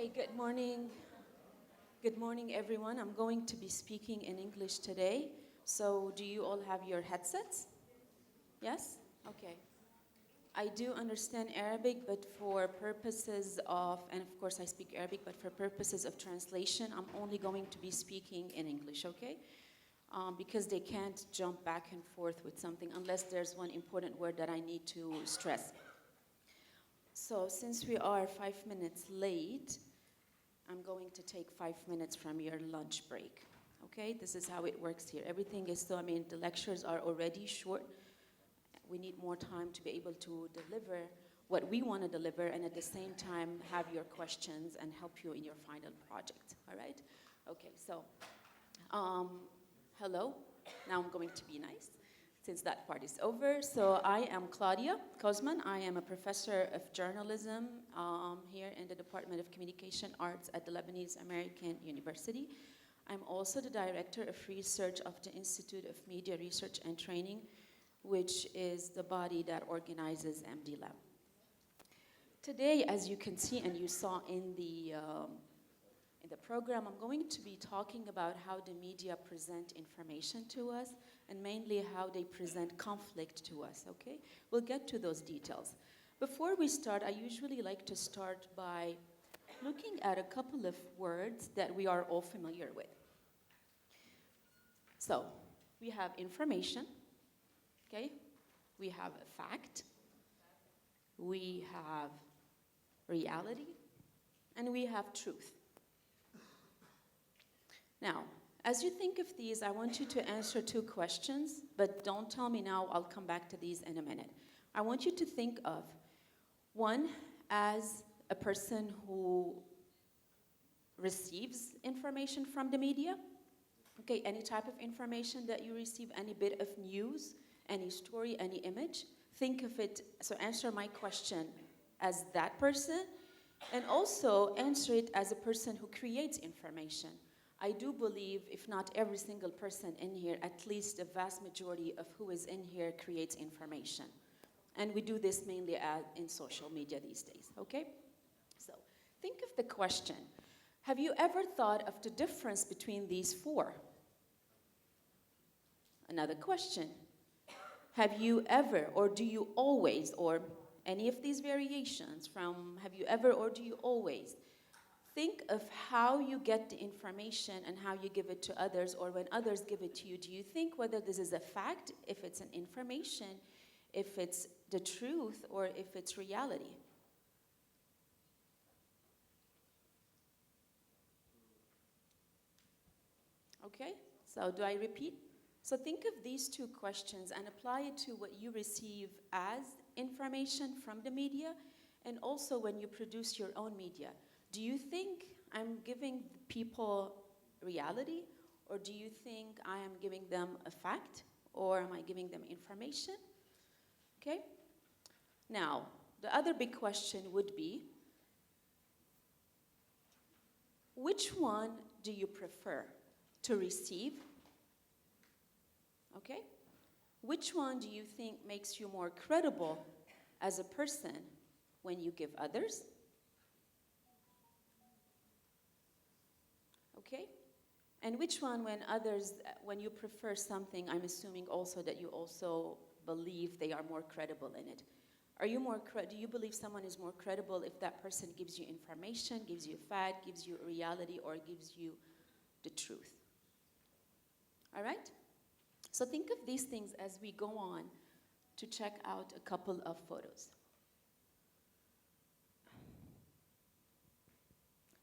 Okay, good morning. Good morning, everyone. I'm going to be speaking in English today. So, do you all have your headsets? Yes? Okay. I do understand Arabic, but for purposes of, and of course I speak Arabic, but for purposes of translation, I'm only going to be speaking in English, okay? Because they can't jump back and forth with something unless there's one important word that I need to stress. So, since we are 5 minutes late, I'm going to take 5 minutes from your lunch break. Okay, this is how it works here. Everything is so, the lectures are already short. We need more time to be able to deliver what we want to deliver and at the same time have your questions and help you in your final project. All right? Okay, so hello. Now I'm going to be nice since that part is over. So I am Claudia Kozman. I am a professor of journalism here in the Department of Communication Arts at the Lebanese American University. I'm also the director of research of the Institute of Media Research and Training, which is the body that organizes MD Lab. Today, as you can see and you saw in the program, I'm going to be talking about how the media present information to us and mainly how they present conflict to us, okay? We'll get to those details. Before we start, I usually like to start by looking at a couple of words that we are all familiar with. So, we have information, okay? We have a fact, we have reality, and we have truth. Now, as you think of these, I want you to answer two questions, but don't tell me now, I'll come back to these in a minute. I want you to think of one as a person who receives information from the media. Okay, any type of information that you receive, any bit of news, any story, any image. Think of it, so answer my question as that person, and also answer it as a person who creates information. I do believe, if not every single person in here, at least the vast majority of who is in here creates information. And we do this mainly in social media these days, okay? So think of the question. Have you ever thought of the difference between these four? Another question. Have you ever, or do you always, or any of these variations from have you ever or do you always, think of how you get the information and how you give it to others, or when others give it to you, do you think whether this is a fact, if it's an information, if it's the truth, or if it's reality? Okay, so do I repeat? So think of these two questions and apply it to what you receive as information from the media, and also when you produce your own media. Do you think I'm giving people reality, or do you think I am giving them a fact, or am I giving them information? Okay? Now, the other big question would be, which one do you prefer to receive? Okay? Which one do you think makes you more credible as a person when you give others? Okay? And which one when you prefer something, I'm assuming also that you also believe they are more credible in it. Do you believe someone is more credible if that person gives you information, gives you a fact, gives you a reality, or gives you the truth? All right? So think of these things as we go on to check out a couple of photos.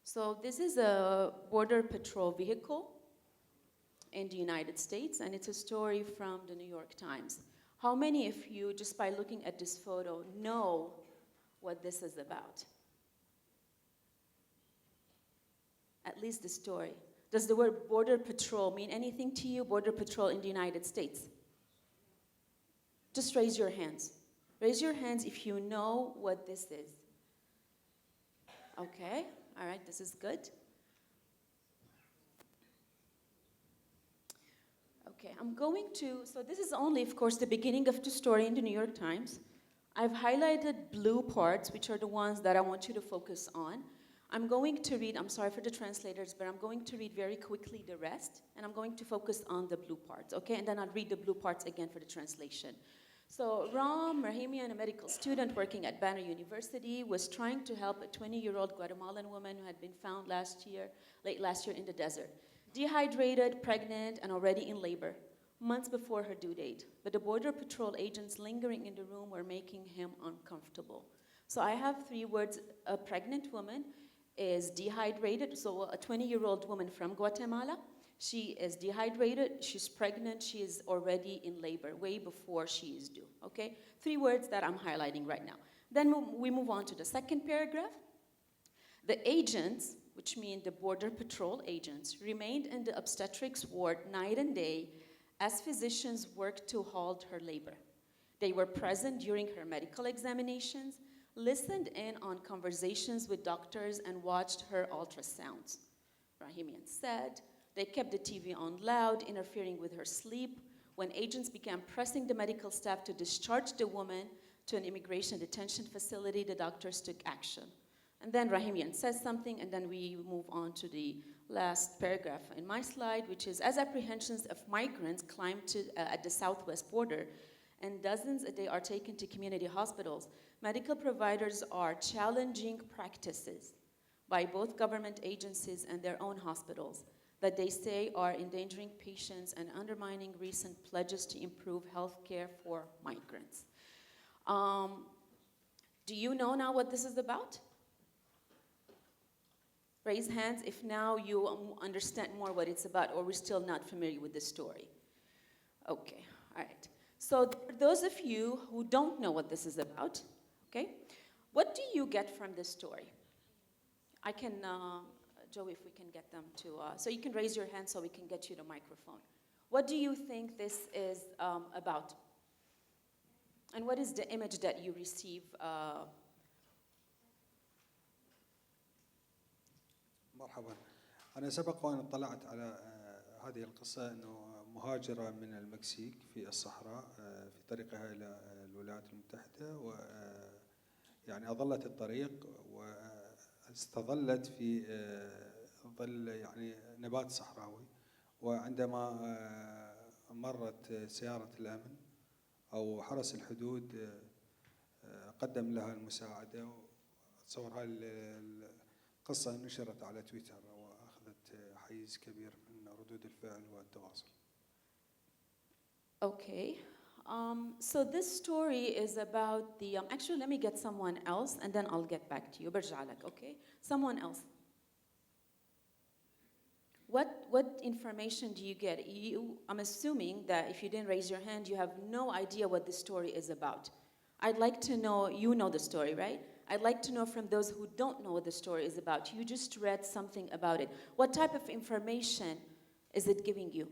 So this is a Border Patrol vehicle in the United States, and it's a story from the New York Times. How many of you, just by looking at this photo, know what this is about? At least the story. Does the word Border Patrol mean anything to you, Border Patrol in the United States? Just raise your hands. Raise your hands if you know what this is. Okay, all right, this is good. Okay, so this is only, of course, the beginning of the story in the New York Times. I've highlighted blue parts, which are the ones that I want you to focus on. I'm going to read, I'm sorry for the translators, but I'm going to read very quickly the rest, and I'm going to focus on the blue parts, okay? And then I'll read the blue parts again for the translation. So Ram Rahimian, a medical student working at Banner University, was trying to help a 20-year-old Guatemalan woman who had been found late last year in the desert. Dehydrated, pregnant, and already in labor, months before her due date. But the Border Patrol agents lingering in the room were making him uncomfortable. So I have 3 words. A pregnant woman is dehydrated. So a 20-year-old woman from Guatemala, she is dehydrated, she's pregnant, she is already in labor, way before she is due, okay? 3 words that I'm highlighting right now. Then we move on to the second paragraph. The agents, which mean the Border Patrol agents, remained in the obstetrics ward night and day as physicians worked to halt her labor. They were present during her medical examinations, listened in on conversations with doctors, and watched her ultrasounds. Rahimian said, they kept the TV on loud, interfering with her sleep. When agents began pressing the medical staff to discharge the woman to an immigration detention facility, the doctors took action. And then Rahimian says something, and then we move on to the last paragraph in my slide, which is, as apprehensions of migrants climb at the southwest border, and dozens a day are taken to community hospitals, medical providers are challenging practices by both government agencies and their own hospitals that they say are endangering patients and undermining recent pledges to improve health care for migrants. Do you know now what this is about? Raise hands if now you understand more what it's about, or we're still not familiar with this story. Okay, all right. So for those of you who don't know what this is about, okay, what do you get from this story? I can, Joe, if we can get them to, so you can raise your hand so we can get you the microphone. What do you think this is about? And what is the image that you receive? مرحبا. أنا سبق وأن اطلعت على هذه القصة أنه مهاجرة من المكسيك في الصحراء في طريقها إلى الولايات المتحدة، ويعني أضلت الطريق واستظلت في ظل يعني نبات صحراوي، وعندما مرت سيارة الأمن أو حرس الحدود قدم لها المساعدة. وأتصور هاي القصة نشرت على تويتر وأخذت حيز كبير من ردود الفعل والتواصل. Okay. So this story is about the, actually let me get someone else and then I'll get back to you. برجع لك, okay? Someone else. What information do you get? I'm assuming that if you didn't raise your hand, you have no idea what this story is about. I'd like to know, you know the story, right? I'd like to know from those who don't know what the story is about. You just read something about it. What type of information is it giving you?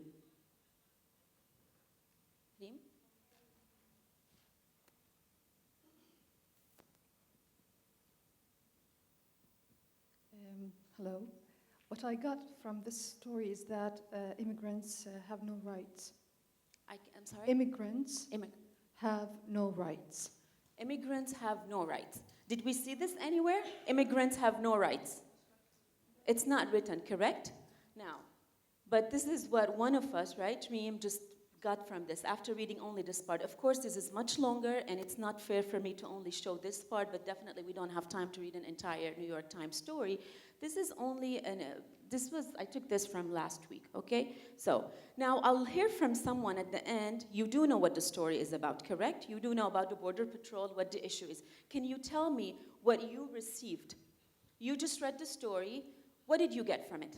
Reem? Hello. What I got from this story is that immigrants have no rights. I'm sorry? Immigrants have no rights. Immigrants have no rights. Did we see this anywhere? Immigrants have no rights. It's not written, correct? Now, but this is what one of us, right, Reem, just got from this after reading only this part. Of course, this is much longer, and it's not fair for me to only show this part, but definitely we don't have time to read an entire New York Times story. This is only, I took this from last week, okay? So, now I'll hear from someone at the end. You do know what the story is about, correct? You do know about the Border Patrol, what the issue is. Can you tell me what you received? You just read the story. What did you get from it?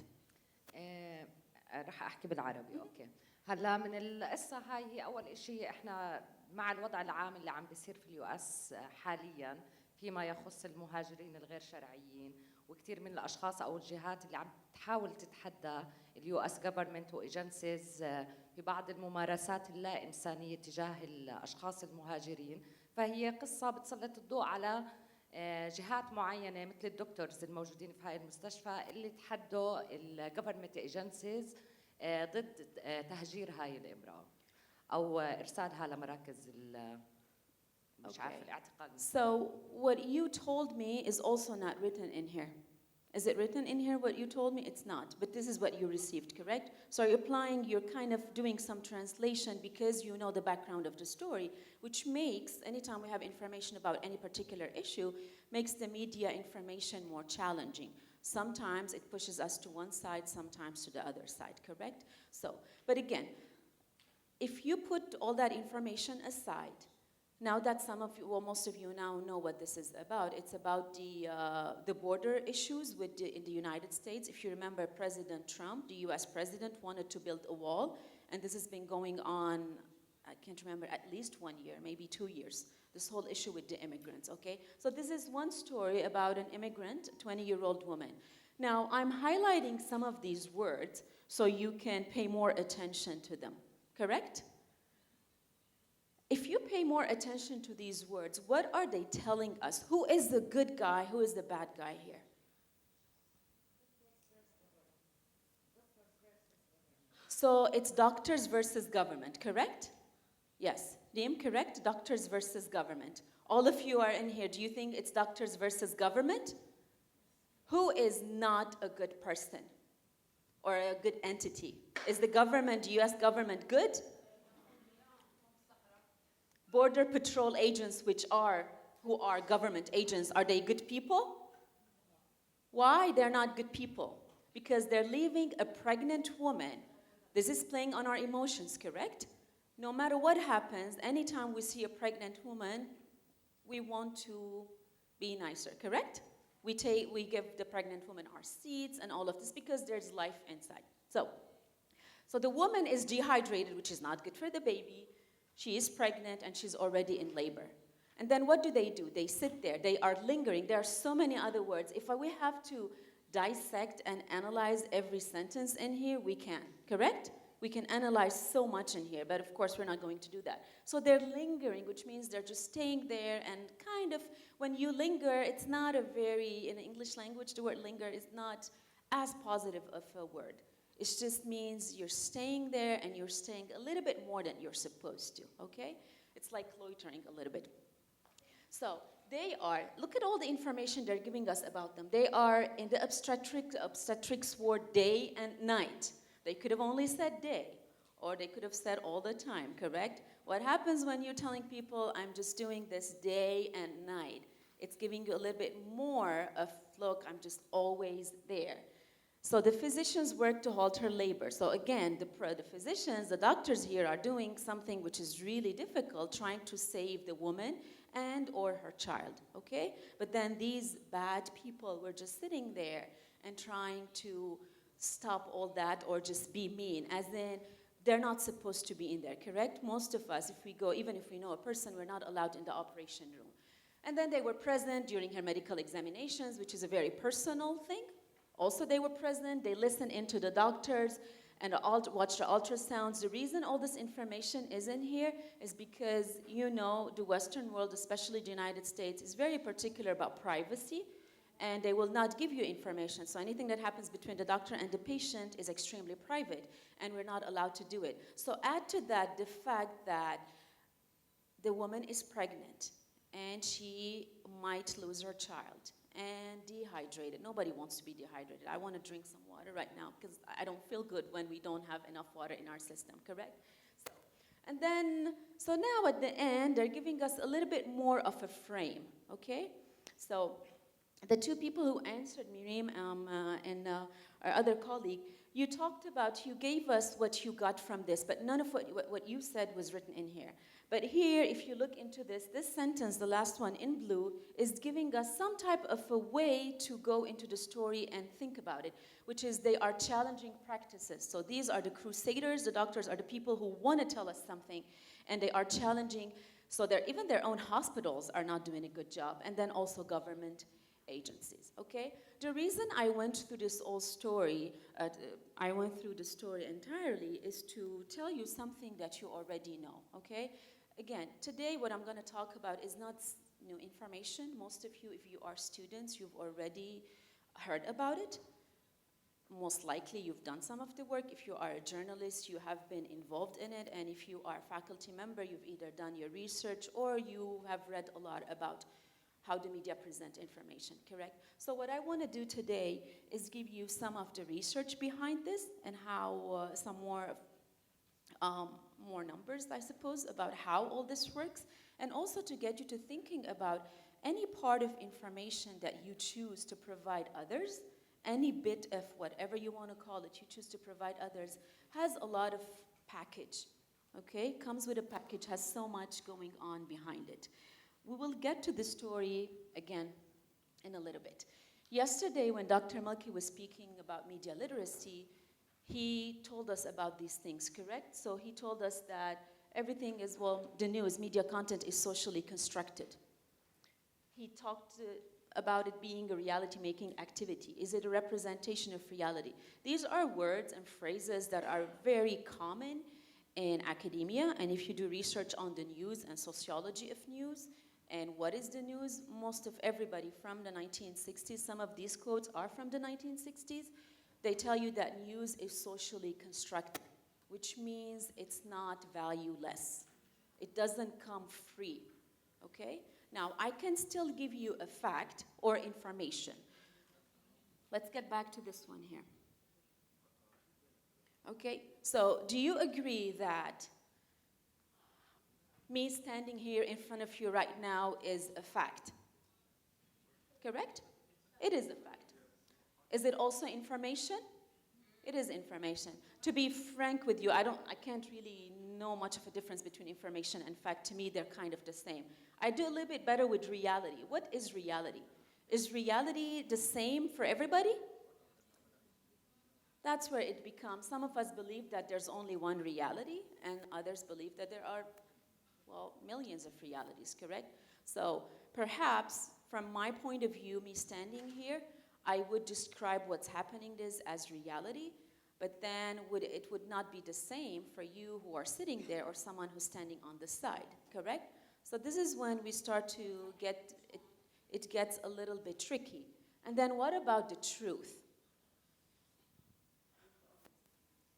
رح أحكي بالعربي، أوكي. هلا من القصة هاي هي أول إشي إحنا مع الوضع العام اللي عم بيصير في اليو اس حالياً فيما يخص المهاجرين الغير شرعيين، وكثير من الأشخاص أو الجهات اللي عم تحاول تتحدى اليو اس government وإيجنسيز ببعض الممارسات اللا إنسانية تجاه الأشخاص المهاجرين. فهي قصة بتسلط الضوء على جهات معينة مثل الدكتورز الموجودين في هاي المستشفى اللي تحدوا الجفرمنت ايجنسيز ضد تهجير هاي الامرأة أو إرسالها لمراكز مش عارفة الاعتقال. So what you told me is also not written in here. Is it written in here what you told me? It's not, but this is what you received, correct? So you're kind of doing some translation because you know the background of the story, which makes, anytime we have information about any particular issue, makes the media information more challenging. Sometimes it pushes us to one side, sometimes to the other side, correct? So, but again, if you put all that information aside, now that some of you, well, most of you now know what this is about. It's about the border issues in the United States. If you remember, President Trump, the US president, wanted to build a wall, and this has been going on, I can't remember, at least 1 year, maybe 2 years, this whole issue with the immigrants, okay? So this is one story about an immigrant, a 20-year-old woman. Now, I'm highlighting some of these words so you can pay more attention to them, correct? If you pay more attention to these words, what are they telling us? Who is the good guy? Who is the bad guy here? So it's doctors versus government, correct? Yes. Liam, correct? Doctors versus government. All of you are in here. Do you think it's doctors versus government? Who is not a good person or a good entity? Is the government, the US government, good? Border patrol agents, who are government agents, are they good people? Why they're not good people? Because they're leaving a pregnant woman. This is playing on our emotions, correct? No matter what happens, anytime we see a pregnant woman, we want to be nicer, correct? We give the pregnant woman our seats and all of this because there's life inside. So the woman is dehydrated, which is not good for the baby. She is pregnant and she's already in labor. And then what do? They sit there. They are lingering. There are so many other words. If we have to dissect and analyze every sentence in here, we can, correct? We can analyze so much in here, but of course we're not going to do that. So they're lingering, which means they're just staying there and kind of, when you linger, it's not a very, in the English language, the word linger is not as positive of a word. It just means you're staying there and you're staying a little bit more than you're supposed to, okay? It's like loitering a little bit. So look at all the information they're giving us about them. They are in the obstetrics ward day and night. They could have only said day, or they could have said all the time, correct? What happens when you're telling people, I'm just doing this day and night? It's giving you a little bit more of, look, I'm just always there. So the physicians work to halt her labor. So again, the physicians, the doctors here are doing something which is really difficult, trying to save the woman and or her child, okay? But then these bad people were just sitting there and trying to stop all that or just be mean, as in they're not supposed to be in there, correct? Most of us, if we go, even if we know a person, we're not allowed in the operation room. And then they were present during her medical examinations, which is a very personal thing. Also, they were present, they listened into the doctors and watched the ultrasounds. The reason all this information is in here is because, you know, the Western world, especially the United States, is very particular about privacy, and they will not give you information. So anything that happens between the doctor and the patient is extremely private, and we're not allowed to do it. So add to that the fact that the woman is pregnant, and she might lose her child. And dehydrated. Nobody wants to be dehydrated. I want to drink some water right now because I don't feel good when we don't have enough water in our system, correct? So now at the end, they're giving us a little bit more of a frame, okay? So the two people who answered, Miriam and our other colleague, you gave us what you got from this, but none of what you said was written in here. But here, if you look into this sentence, the last one in blue, is giving us some type of a way to go into the story and think about it, which is they are challenging practices. So these are the crusaders, the doctors are the people who want to tell us something, and they are challenging. So even their own hospitals are not doing a good job, and then also government agencies, okay? The reason I went through this whole story, I went through the story entirely, is to tell you something that you already know, okay? Again, today what I'm going to talk about is not new information. Most of you, if you are students, you've already heard about it. Most likely you've done some of the work. If you are a journalist, you have been involved in it. And if you are a faculty member, you've either done your research or you have read a lot about how the media present information, correct? So what I want to do today is give you some of the research behind this and how some more numbers, I suppose, about how all this works, and also to get you to thinking about any part of information that you choose to provide others, any bit of whatever you want to call it, you choose to provide others, has a lot of package, okay? Comes with a package, has so much going on behind it. We will get to the story again in a little bit. Yesterday, when Dr. Malki was speaking about media literacy, he told us about these things, correct? So he told us that everything is, well, the news, media content is socially constructed. He talked about it being a reality-making activity. Is it a representation of reality? These are words and phrases that are very common in academia, and if you do research on the news and sociology of news, and what is the news, most of everybody from the 1960s, some of these quotes are from the 1960s, they tell you that news is socially constructed, which means it's not valueless. It doesn't come free, okay? Now, I can still give you a fact or information. Let's get back to this one here. Okay, so do you agree that me standing here in front of you right now is a fact? Correct? It is a fact. Is it also information? It is information. To be frank with you, I can't really know much of a difference between information and fact. To me, they're kind of the same. I do a little bit better with reality. What is reality? Is reality the same for everybody? That's where it becomes, some of us believe that there's only one reality, and others believe that there are, well, millions of realities, correct? So perhaps, from my point of view, me standing here, I would describe what's happening as reality, but then it would not be the same for you who are sitting there or someone who's standing on the side, correct? So this is when we start to get, it gets a little bit tricky. And then what about the truth?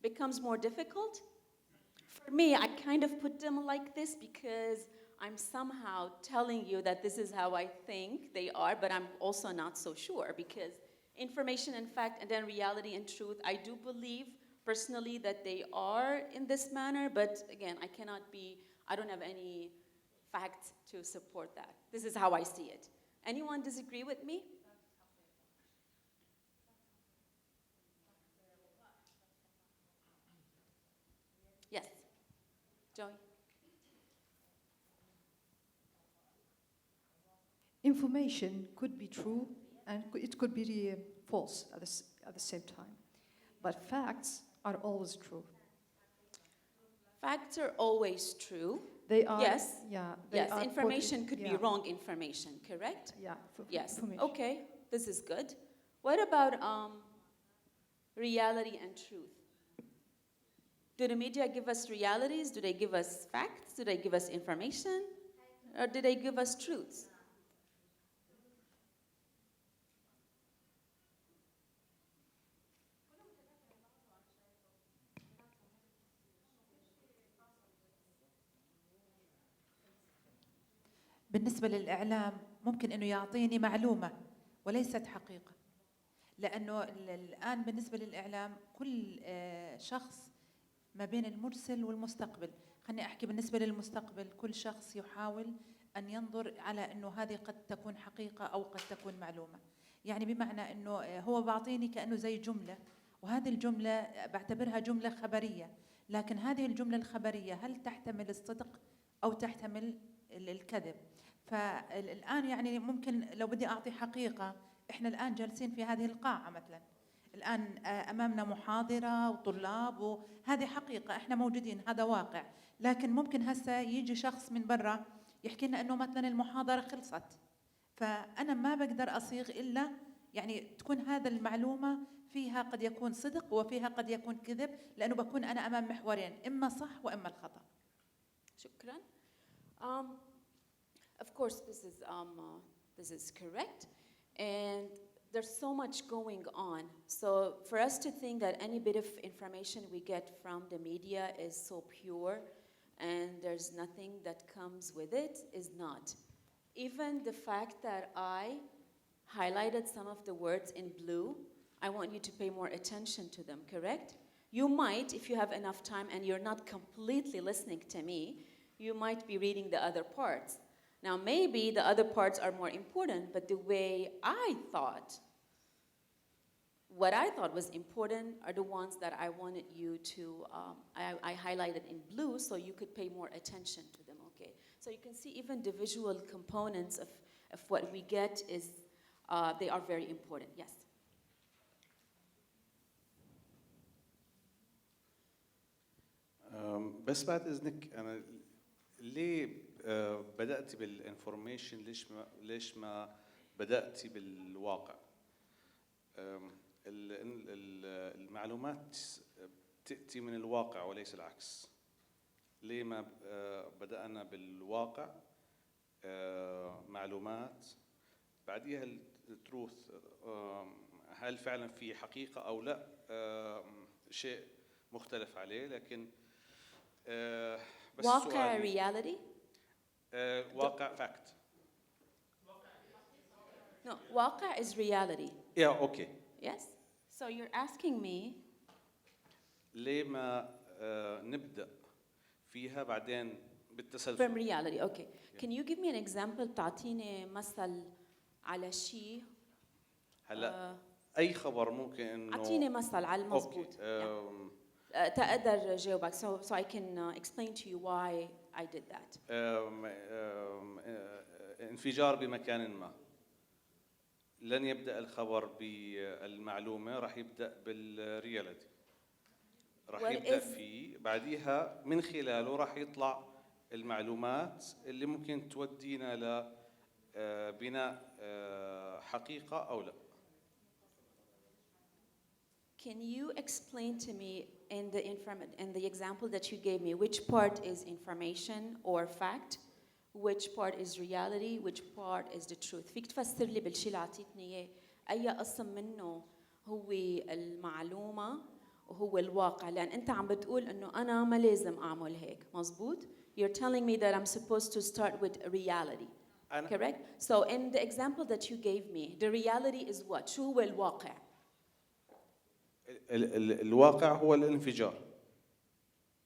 Becomes more difficult? For me, I kind of put them like this because I'm somehow telling you that this is how I think they are, but I'm also not so sure because information and fact and then reality and truth, I do believe personally that they are in this manner, but again, I don't have any facts to support that. This is how I see it. Anyone disagree with me? Yes. Joey? Information could be true and it could be false at the same time. But facts are always true. Facts are always true. They are. Yes. Yeah. Yes. Information could be yeah. wrong information, correct? Yeah. Yes. Information. Okay. This is good. What about reality and truth? Do the media give us realities? Do they give us facts? Do they give us information? Or do they give us truths? بالنسبة للإعلام ممكن أنه يعطيني معلومة وليست حقيقة، لأنه الآن بالنسبة للإعلام كل شخص ما بين المرسل والمستقبل. خلني أحكي بالنسبة للمستقبل، كل شخص يحاول أن ينظر على أنه هذه قد تكون حقيقة أو قد تكون معلومة. يعني بمعنى أنه هو بعطيني كأنه زي جملة، وهذه الجملة بعتبرها جملة خبرية، لكن هذه الجملة الخبرية هل تحتمل الصدق أو تحتمل الكذب؟ فالآن يعني ممكن لو بدي أعطي حقيقة، إحنا الآن جالسين في هذه القاعة مثلا، الآن أمامنا محاضرة وطلاب وهذه حقيقة، إحنا موجودين، هذا واقع. لكن ممكن هسه يجي شخص من برا يحكي لنا إنه مثلا المحاضرة خلصت، فأنا ما بقدر أصيغ إلا يعني تكون هذا المعلومة فيها قد يكون صدق وفيها قد يكون كذب، لأنه بكون أنا أمام محورين، إما صح وإما الخطأ. شكرا. Of course, this is correct, and there's so much going on. So for us to think that any bit of information we get from the media is so pure and there's nothing that comes with it is not. Even the fact that I highlighted some of the words in blue, I want you to pay more attention to them, correct? You might, if you have enough time and you're not completely listening to me, you might be reading the other parts. Now, maybe the other parts are more important, but the way I thought, what I thought was important are the ones that I wanted you to, I highlighted in blue so you could pay more attention to them, okay? So you can see even the visual components of what we get is, they are very important, yes. بس بعد اذنك انا ليه بدأتي بالانفورميشن ليش ما بدأتي بالواقع؟ المعلومات تأتي من الواقع وليس العكس. ليه ما بدأنا بالواقع معلومات بعديها التروث، هل فعلا في حقيقة أو لا شيء مختلف عليه، لكن بس واقع reality? واقع fact. No, واقع is reality. Yeah, okay. Yes? So you're asking me, ليه ما نبدأ فيها بعدين بالتسلسل؟ from reality, okay. Can you give me an example تعطيني مثل على شيء؟ هلا أي خبر ممكن إنه أعطيني مثل على المضبوط. تقدر جاوبك so I can explain to you why I did that. انفجار بمكان ما، لن يبدأ الخبر بالمعلومة، راح يبدأ بالرياليتي، راح يبدأ فيه بعديها من خلاله راح يطلع المعلومات اللي ممكن تودينا لبناء حقيقة أو لا. Can you explain to me in the example that you gave me which part is information or fact, which part is reality, which part is the truth? فيك تفسر لي بالشيء اللي عطيتني اياه اي قسم منه هو المعلومة وهو الواقع؟ لأن أنت عم بتقول إنه أنا ما لازم أعمل هيك، مزبوط؟ You're telling me that I'm supposed to start with reality, correct? So in the example that you gave me, the reality is what? شو هو الواقع؟ الواقع هو الانفجار.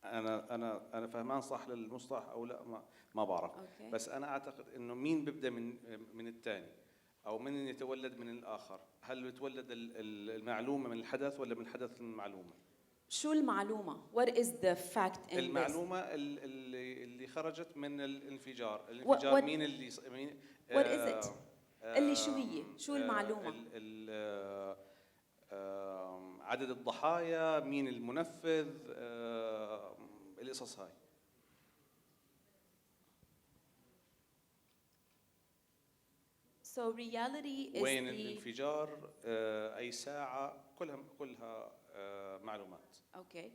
انا فهمان صح للمصطلح او لا ما بعرف. Okay. بس انا اعتقد انه مين بيبدا من الثاني او من يتولد من الاخر؟ هل يتولد المعلومه من الحدث ولا من الحدث من المعلومه؟ شو المعلومه؟ What is the fact in المعلومه اللي خرجت من الانفجار. الانفجار مين اللي What is it؟ اللي شو هي؟ شو المعلومه؟ عدد الضحايا، مين المنفذ، القصص هاي. So reality is وين الانفجار، أي ساعة، كلها معلومات. Okay,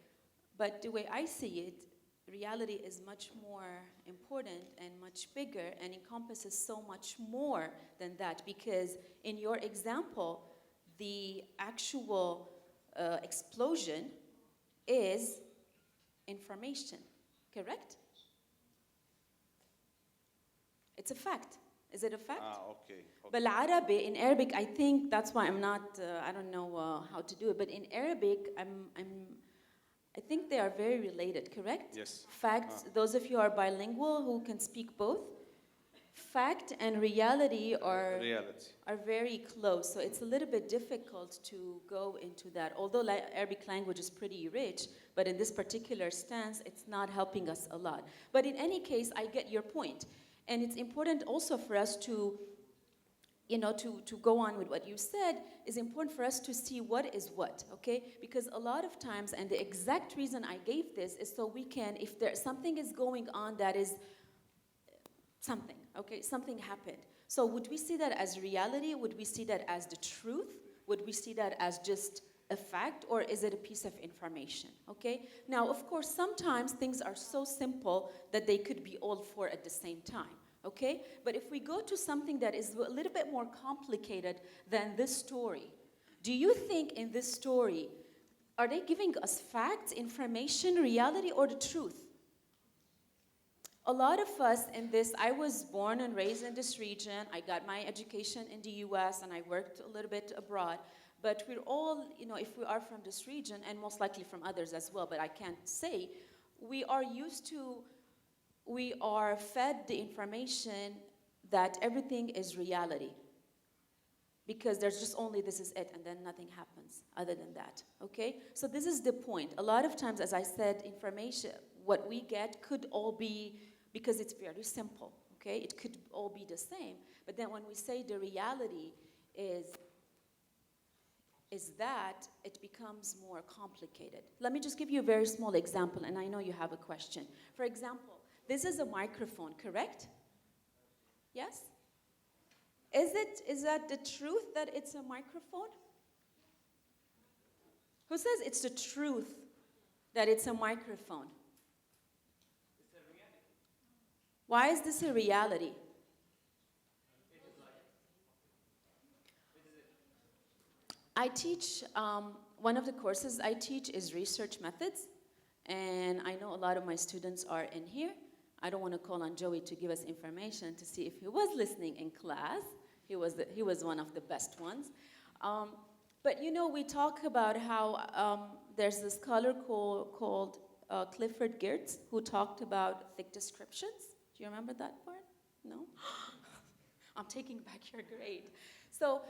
but the way I see it, reality is much more important and much bigger and encompasses so much more than that, because in your example, the actual explosion is information, correct? It's a fact. Is it a fact? Okay. بالعربي, in Arabic, I think that's why I'm not, I don't know how to do it, but in Arabic, I think they are very related, correct? Yes. Facts, those of you who are bilingual who can speak both, fact and reality are very close, so it's a little bit difficult to go into that. Although Arabic language is pretty rich, but in this particular stance, it's not helping us a lot. But in any case, I get your point. And it's important also for us to, to go on with what you said, is important for us to see what is what, okay? Because a lot of times, and the exact reason I gave this is so we can, if there something is going on that is something, okay, something happened. So would we see that as reality? Would we see that as the truth? Would we see that as just a fact, or is it a piece of information, okay? Now, of course, sometimes things are so simple that they could be all four at the same time, okay? But if we go to something that is a little bit more complicated than this story, do you think in this story, are they giving us facts, information, reality, or the truth? a lot of us in this, I was born and raised in this region. I got my education in the US and I worked a little bit abroad. But we're all, if we are from this region, and most likely from others as well, but I can't say, we are fed the information that everything is reality. Because there's just only this is it, and then nothing happens other than that, okay? So this is the point. A lot of times, as I said, information, what we get could all be, because it's very simple, okay? It could all be the same. But then when we say the reality is that, it becomes more complicated. Let me just give you a very small example, and I know you have a question. For example, this is a microphone, correct? Yes? Is that the truth that it's a microphone? Who says it's the truth that it's a microphone? It's a reality. Why is this a reality? It is like. It is it. I teach, one of the courses I teach is research methods, and I know a lot of my students are in here. I don't want to call on Joey to give us information to see if he was listening in class. He was one of the best ones. But we talk about how there's this scholar called Clifford Geertz who talked about thick descriptions. Do you remember that part? No? I'm taking back your grade. So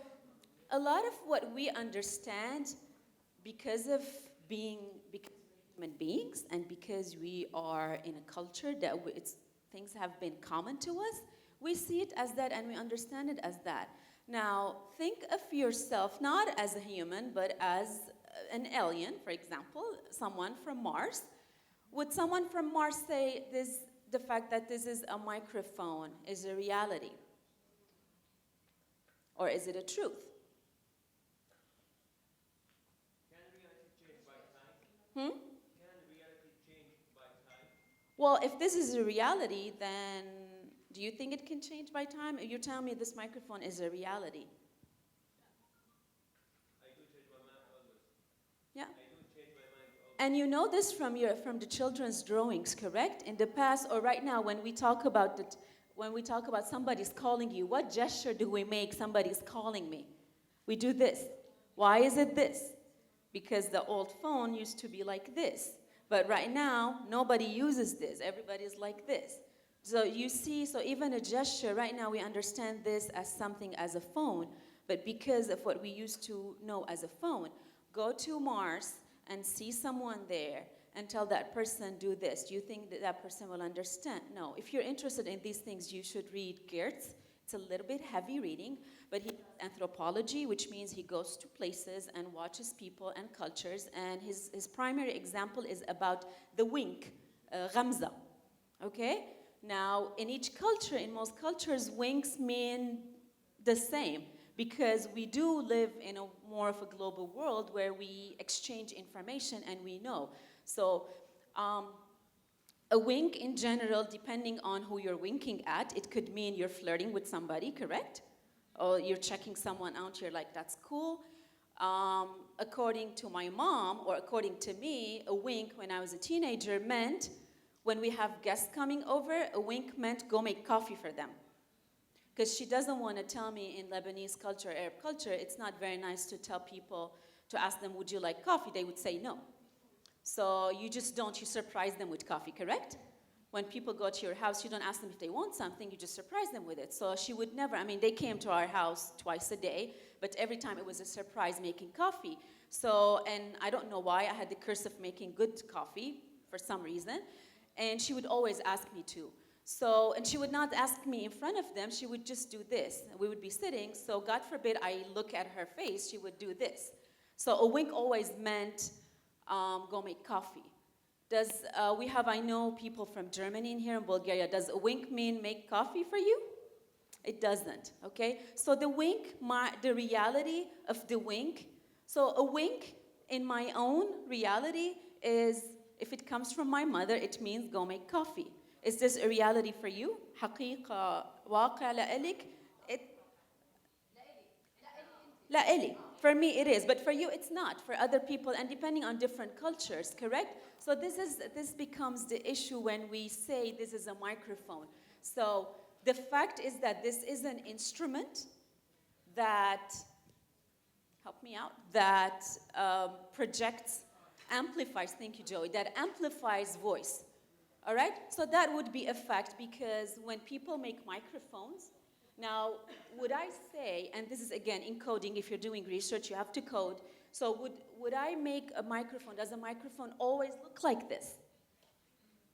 a lot of what we understand because we're human beings and because we are in a culture that things have been common to us, we see it as that and we understand it as that. Now, think of yourself not as a human, but as an alien, for example, someone from Mars. Would someone from Mars say the fact that this is a microphone is a reality? Or is it a truth? Can reality change by time? Can reality change by time? Well, if this is a reality, then do you think it can change by time? You're telling me this microphone is a reality. I do change my mind always. Yeah. I do change my mind always. And you know this from the children's drawings, correct? In the past or right now, when we talk about somebody's calling you, what gesture do we make? Somebody's calling me. We do this. Why is it this? Because the old phone used to be like this. But right now, nobody uses this. Everybody's like this. So you see, so even a gesture, right now we understand this as something as a phone, but because of what we used to know as a phone, go to Mars and see someone there and tell that person, do this. Do you think that person will understand? No. If you're interested in these things, you should read Geertz. It's a little bit heavy reading, but he does anthropology, which means he goes to places and watches people and cultures, and his primary example is about the wink, ghamza, okay? Now, in each culture, in most cultures, winks mean the same because we do live in a more of a global world where we exchange information and we know. So a wink in general, depending on who you're winking at, it could mean you're flirting with somebody, correct? Or you're checking someone out, you're like, that's cool. According to my mom, or according to me, a wink when I was a teenager meant when we have guests coming over, a wink meant go make coffee for them. Because she doesn't want to tell me in Lebanese culture, Arab culture, it's not very nice to tell people, to ask them, would you like coffee? They would say no. So you just don't, you surprise them with coffee, correct? When people go to your house, you don't ask them if they want something, you just surprise them with it. So she would never, they came to our house twice a day, but every time it was a surprise making coffee. So, and I don't know why, I had the curse of making good coffee for some reason. And she would always ask me to. So, and she would not ask me in front of them, she would just do this. We would be sitting, so God forbid I look at her face, she would do this. So a wink always meant go make coffee. I know people from Germany in here in Bulgaria, does a wink mean make coffee for you? It doesn't, okay? So the wink, the reality of the wink, so a wink in my own reality is, if it comes from my mother, it means go make coffee. Is this a reality for you? حقيقة واقع لإلك؟ لا إلي. For me it is, but for you it's not. For other people and depending on different cultures, correct? So this becomes the issue when we say this is a microphone. So the fact is that this is an instrument that, help me out, that projects, amplifies, thank you, Joey, that amplifies voice. All right? So that would be a fact because when people make microphones, now, would I say, and this is again encoding, if you're doing research, you have to code. So would I make a microphone, does a microphone always look like this?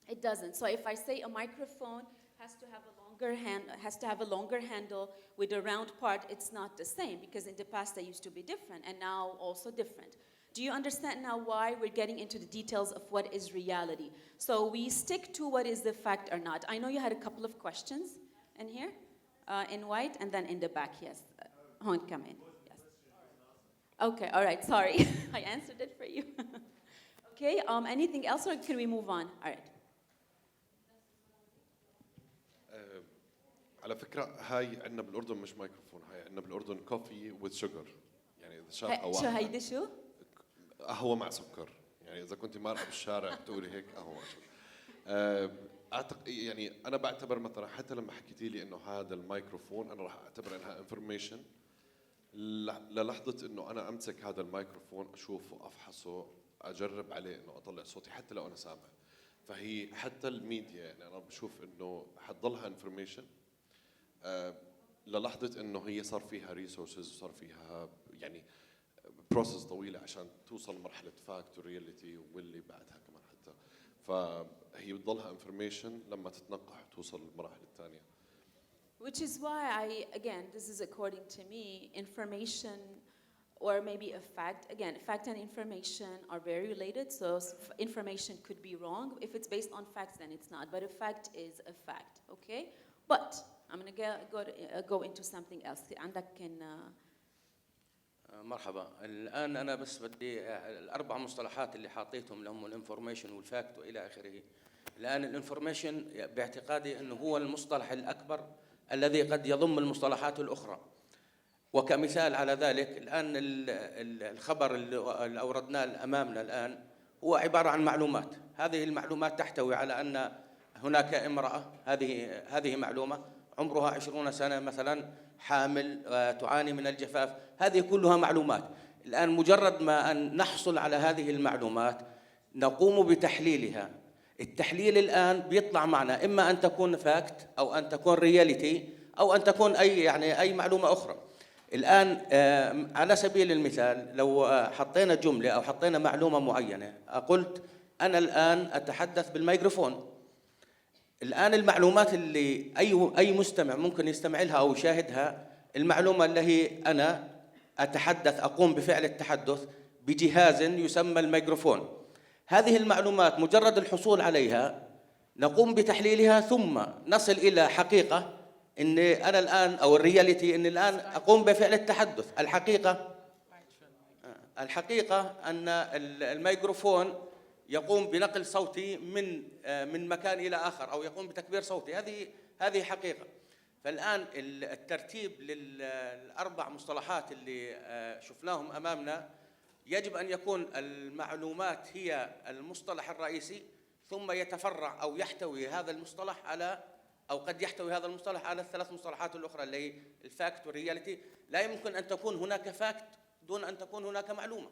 It doesn't. So if I say a microphone has to have a longer handle with a round part, it's not the same because in the past they used to be different and now also different. Do you understand now why we're getting into the details of what is reality? So we stick to what is the fact or not. I know you had a couple of questions in here, in white, and then in the back, yes. Hon, come in. Yes. Okay, all right, sorry. I answered it for you. Okay, anything else or can we move on? All right. على فكرة هاي عندنا بالأردن مش مايكروفون، هاي عندنا بالأردن كوفي with sugar، يعني إذا شاب أو شو هيدي شو؟ قهوة مع سكر، يعني إذا كنت مارقة بالشارع بتقولي هيك قهوة مع سكر. أعتقد يعني أنا بعتبر مثلا حتى لما حكيتي لي إنه هذا الميكروفون أنا راح أعتبر إنها انفورميشن للحظة إنه أنا أمسك هذا الميكروفون أشوفه أفحصه أجرب عليه إنه أطلع صوتي حتى لو أنا سامع. فهي حتى الميديا يعني أنا بشوف إنه حتضلها انفورميشن للحظة إنه هي صار فيها ريسورسز وصار فيها يعني بروسس طويلة عشان توصل لمرحلة فاكت ورياليتي واللي بعدها كمان حتى. فهي بتضلها انفورميشن لما تتنقح وتوصل للمراحل الثانية. Which is why again, this is according to me, information or maybe a fact. Again, fact and information are very related. So information could be wrong. If it's based on facts, then it's not. But a fact is a fact, okay? But I'm going to go into something else. عندك كان مرحبا. الآن أنا بس بدي الأربع مصطلحات اللي حاطيتهم لهم الانفورميشن والفاكت وإلى آخره. الآن الانفورميشن باعتقادي أنه هو المصطلح الأكبر الذي قد يضم المصطلحات الأخرى. وكمثال على ذلك الآن الخبر اللي أوردناه أمامنا الآن هو عبارة عن معلومات. هذه المعلومات تحتوي على أن هناك امرأة، هذه معلومة، عمرها 20 سنة مثلا، حامل، تعاني من الجفاف. هذه كلها معلومات. الآن مجرد ما أن نحصل على هذه المعلومات نقوم بتحليلها. التحليل الآن بيطلع معنا إما أن تكون فاكت أو أن تكون رياليتي أو أن تكون أي معلومة أخرى. الآن على سبيل المثال لو حطينا جملة أو حطينا معلومة معينة، قلت أنا الآن أتحدث بالميكروفون. الآن المعلومات اللي أي مستمع ممكن يستمع لها أو يشاهدها، المعلومة اللي هي أنا أتحدث، أقوم بفعل التحدث بجهاز يسمى الميكروفون. هذه المعلومات مجرد الحصول عليها نقوم بتحليلها ثم نصل إلى حقيقة إن أنا الآن أو الرياليتي إن الآن أقوم بفعل التحدث. الحقيقة أن الميكروفون يقوم بنقل صوتي من مكان إلى آخر أو يقوم بتكبير صوتي. هذه حقيقة. فالآن الترتيب للأربع مصطلحات اللي شفناهم أمامنا يجب أن يكون المعلومات هي المصطلح الرئيسي ثم يتفرع أو يحتوي هذا المصطلح على أو قد يحتوي هذا المصطلح على الثلاث مصطلحات الأخرى اللي هي الفاكت والرياليتي. لا يمكن أن تكون هناك فاكت دون أن تكون هناك معلومة.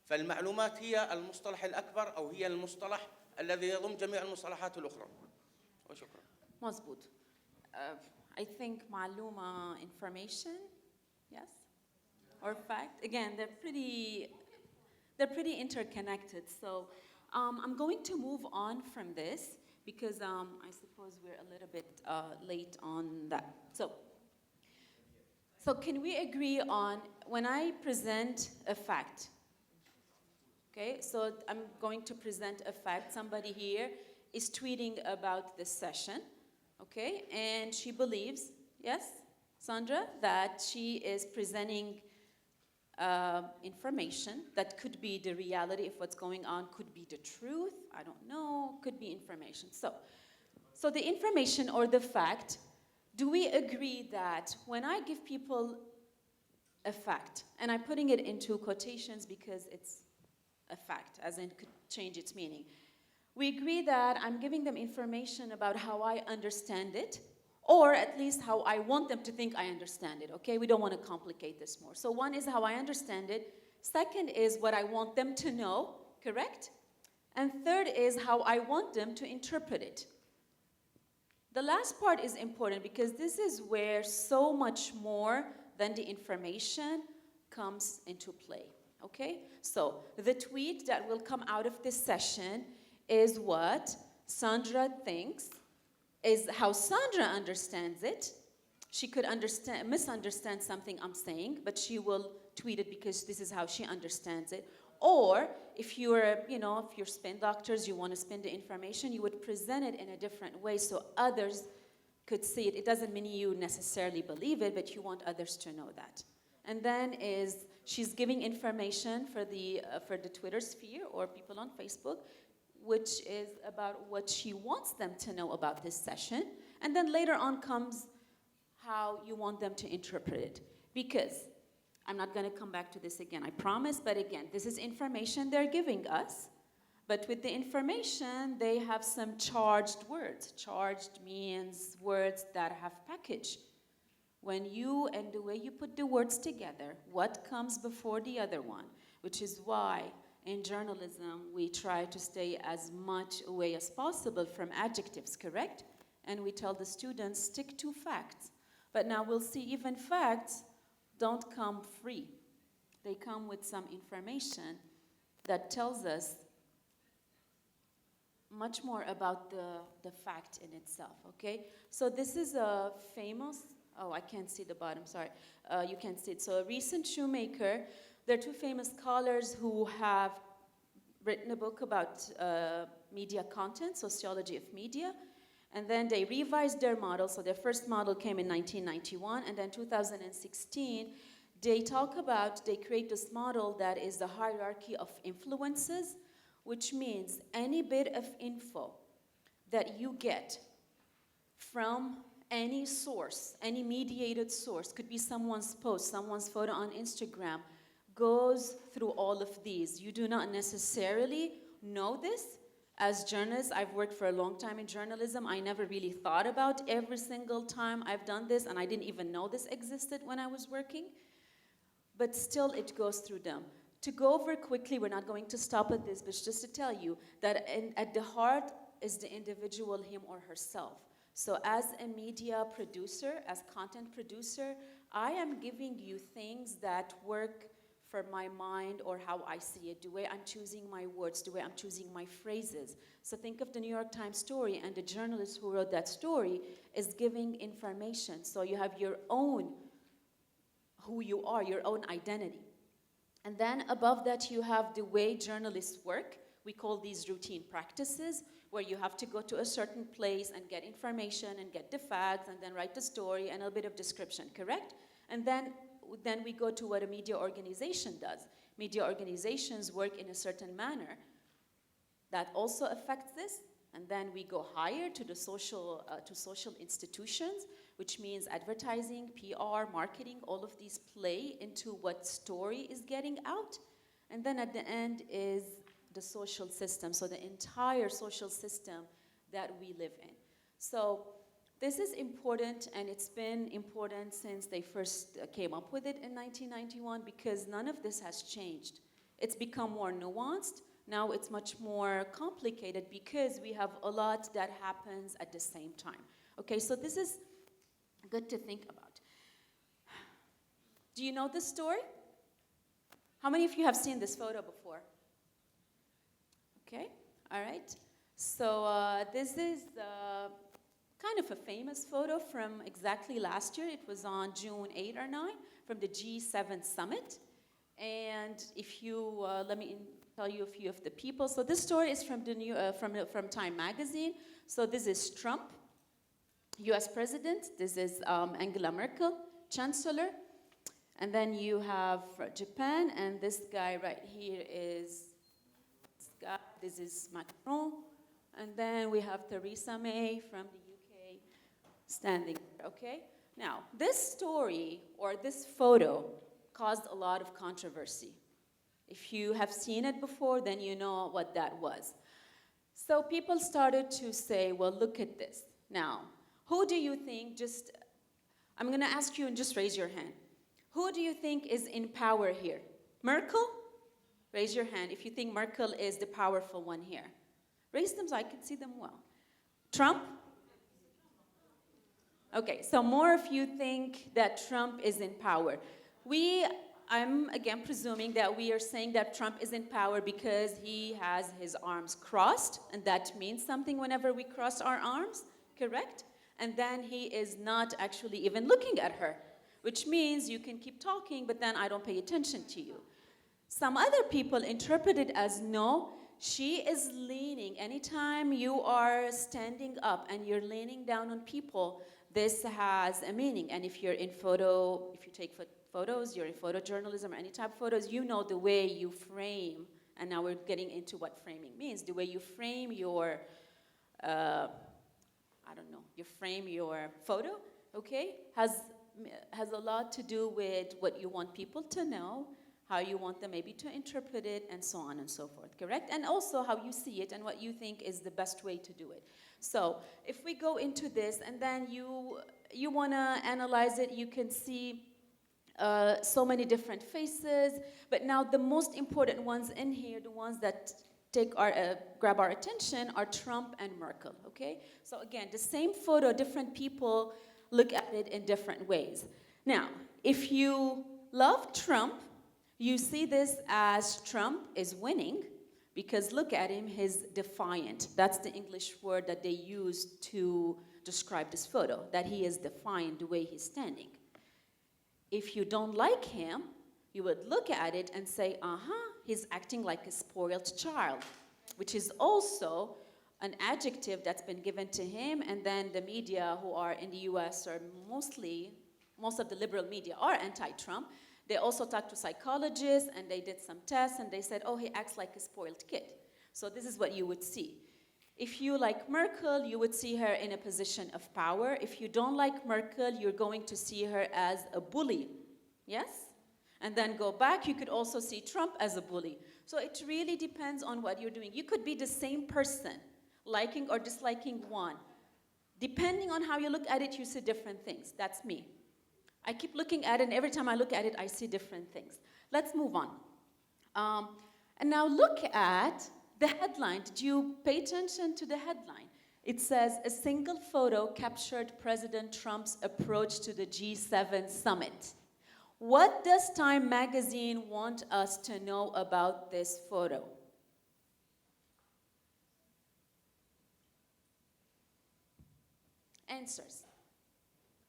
فالمعلومات هي المصطلح الأكبر أو هي المصطلح الذي يضم جميع المصطلحات الأخرى. وشكرا. مظبوط. I think معلومة information, yes, or fact. Again, they're pretty interconnected. So I'm going to move on from this because I suppose we're a little bit late on that. So can we agree on when I present a fact? Okay, so I'm going to present a fact. Somebody here is tweeting about this session, okay, and she believes, yes, Sandra, that she is presenting information that could be the reality if what's going on, could be the truth, I don't know, could be information. So the information or the fact, do we agree that when I give people a fact. And I'm putting it into quotations because it's a fact, as in could change its meaning. We agree that I'm giving them information about how I understand it, or at least how I want them to think I understand it, okay? We don't want to complicate this more. So one is how I understand it. Second is what I want them to know, correct? And third is how I want them to interpret it. The last part is important because this is where so much more than the information comes into play, okay? So the tweet that will come out of this session is what Sandra thinks, is how Sandra understands it. She could misunderstand something I'm saying, but she will tweet it because this is how she understands it. Or if you're, if you're spin doctors, you want to spin the information, you would present it in a different way so others could see it. It doesn't mean you necessarily believe it, but you want others to know that. And then she's giving information for the Twitter sphere or people on Facebook, which is about what she wants them to know about this session. And then later on comes how you want them to interpret it. Because I'm not going to come back to this again, I promise, but again, this is information they're giving us. But with the information, they have some charged words. Charged means words that have package. When and the way you put the words together, what comes before the other one, which is why in journalism, we try to stay as much away as possible from adjectives, correct? And we tell the students, stick to facts. But now we'll see even facts don't come free. They come with some information that tells us much more about the fact in itself, okay? So this is a famous, I can't see the bottom, sorry. You can't see it. So a recent shoemaker, there are two famous scholars who have written a book about media content, sociology of media, and then they revised their model. So their first model came in 1991, and then 2016, they create this model that is the hierarchy of influences, which means any bit of info that you get from any source, any mediated source, could be someone's post, someone's photo on Instagram, goes through all of these. You do not necessarily know this. As journalists, I've worked for a long time in journalism. I never really thought about every single time I've done this, and I didn't even know this existed when I was working. But still, it goes through them. To go over quickly, we're not going to stop at this, but just to tell you that at the heart is the individual, him or herself. So as a media producer, as content producer, I am giving you things that work for my mind or how I see it, the way I'm choosing my words, the way I'm choosing my phrases. So think of the New York Times story, and the journalist who wrote that story is giving information. So you have your own, who you are, your own identity. And then above that, you have the way journalists work. We call these routine practices, where you have to go to a certain place and get information and get the facts and then write the story and a bit of description, correct? And then we go to what a media organization does. Media organizations work in a certain manner that also affects this. And then we go higher to the social institutions, which means advertising, PR, marketing, all of these play into what story is getting out. And then at the end is the social system, so the entire social system that we live in. So this is important, and it's been important since they first came up with it in 1991, because none of this has changed. It's become more nuanced. Now it's much more complicated because we have a lot that happens at the same time. Okay, so this is good to think about. Do you know this story? How many of you have seen this photo before? Okay, all right. So this is kind of a famous photo from exactly last year. It was on June 8 or 9 from the G7 summit. And if you, let me tell you a few of the people. So this story is from from Time magazine. So this is Trump, US president. This is Angela Merkel, chancellor. And then you have Japan, and this guy right here is this is Macron. And then we have Theresa May from the UK standing, okay? Now, this story or this photo caused a lot of controversy. If you have seen it before, then you know what that was. So people started to say, well, look at this. Now, who do you think I'm going to ask you and just raise your hand. Who do you think is in power here? Merkel? Raise your hand if you think Merkel is the powerful one here. Raise them so I can see them well. Trump? Okay, so more of you think that Trump is in power. I'm again presuming that we are saying that Trump is in power because he has his arms crossed, and that means something whenever we cross our arms, correct? And then he is not actually even looking at her, which means you can keep talking, but then I don't pay attention to you. Some other people interpret it as no, she is leaning. Anytime you are standing up and you're leaning down on people, this has a meaning. And if you're in if you take photos, you're in photojournalism or any type of photos, you know the way you frame, and now we're getting into what framing means. The way you frame your, you frame your photo, okay, has a lot to do with what you want people to know, how you want them maybe to interpret it, and so on and so forth, correct? And also how you see it and what you think is the best way to do it. So if we go into this and then you want to analyze it, you can see so many different faces, but now the most important ones in here, the ones that grab our attention, are Trump and Merkel, okay? So again, the same photo, different people look at it in different ways. Now, if you love Trump, you see this as Trump is winning, because look at him, he's defiant. That's the English word that they use to describe this photo, that he is defiant the way he's standing. If you don't like him, you would look at it and say, he's acting like a spoiled child, which is also an adjective that's been given to him, and then the media who are in the US are most of the liberal media are anti-Trump. They also talked to psychologists, and they did some tests, and they said, he acts like a spoiled kid. So this is what you would see. If you like Merkel, you would see her in a position of power. If you don't like Merkel, you're going to see her as a bully, yes? And then go back, you could also see Trump as a bully. So it really depends on what you're doing. You could be the same person, liking or disliking one. Depending on how you look at it, you see different things. That's me. I keep looking at it, and every time I look at it, I see different things. Let's move on. And now look at the headline. Did you pay attention to the headline? It says, a single photo captured President Trump's approach to the G7 summit. What does Time magazine want us to know about this photo? Answers.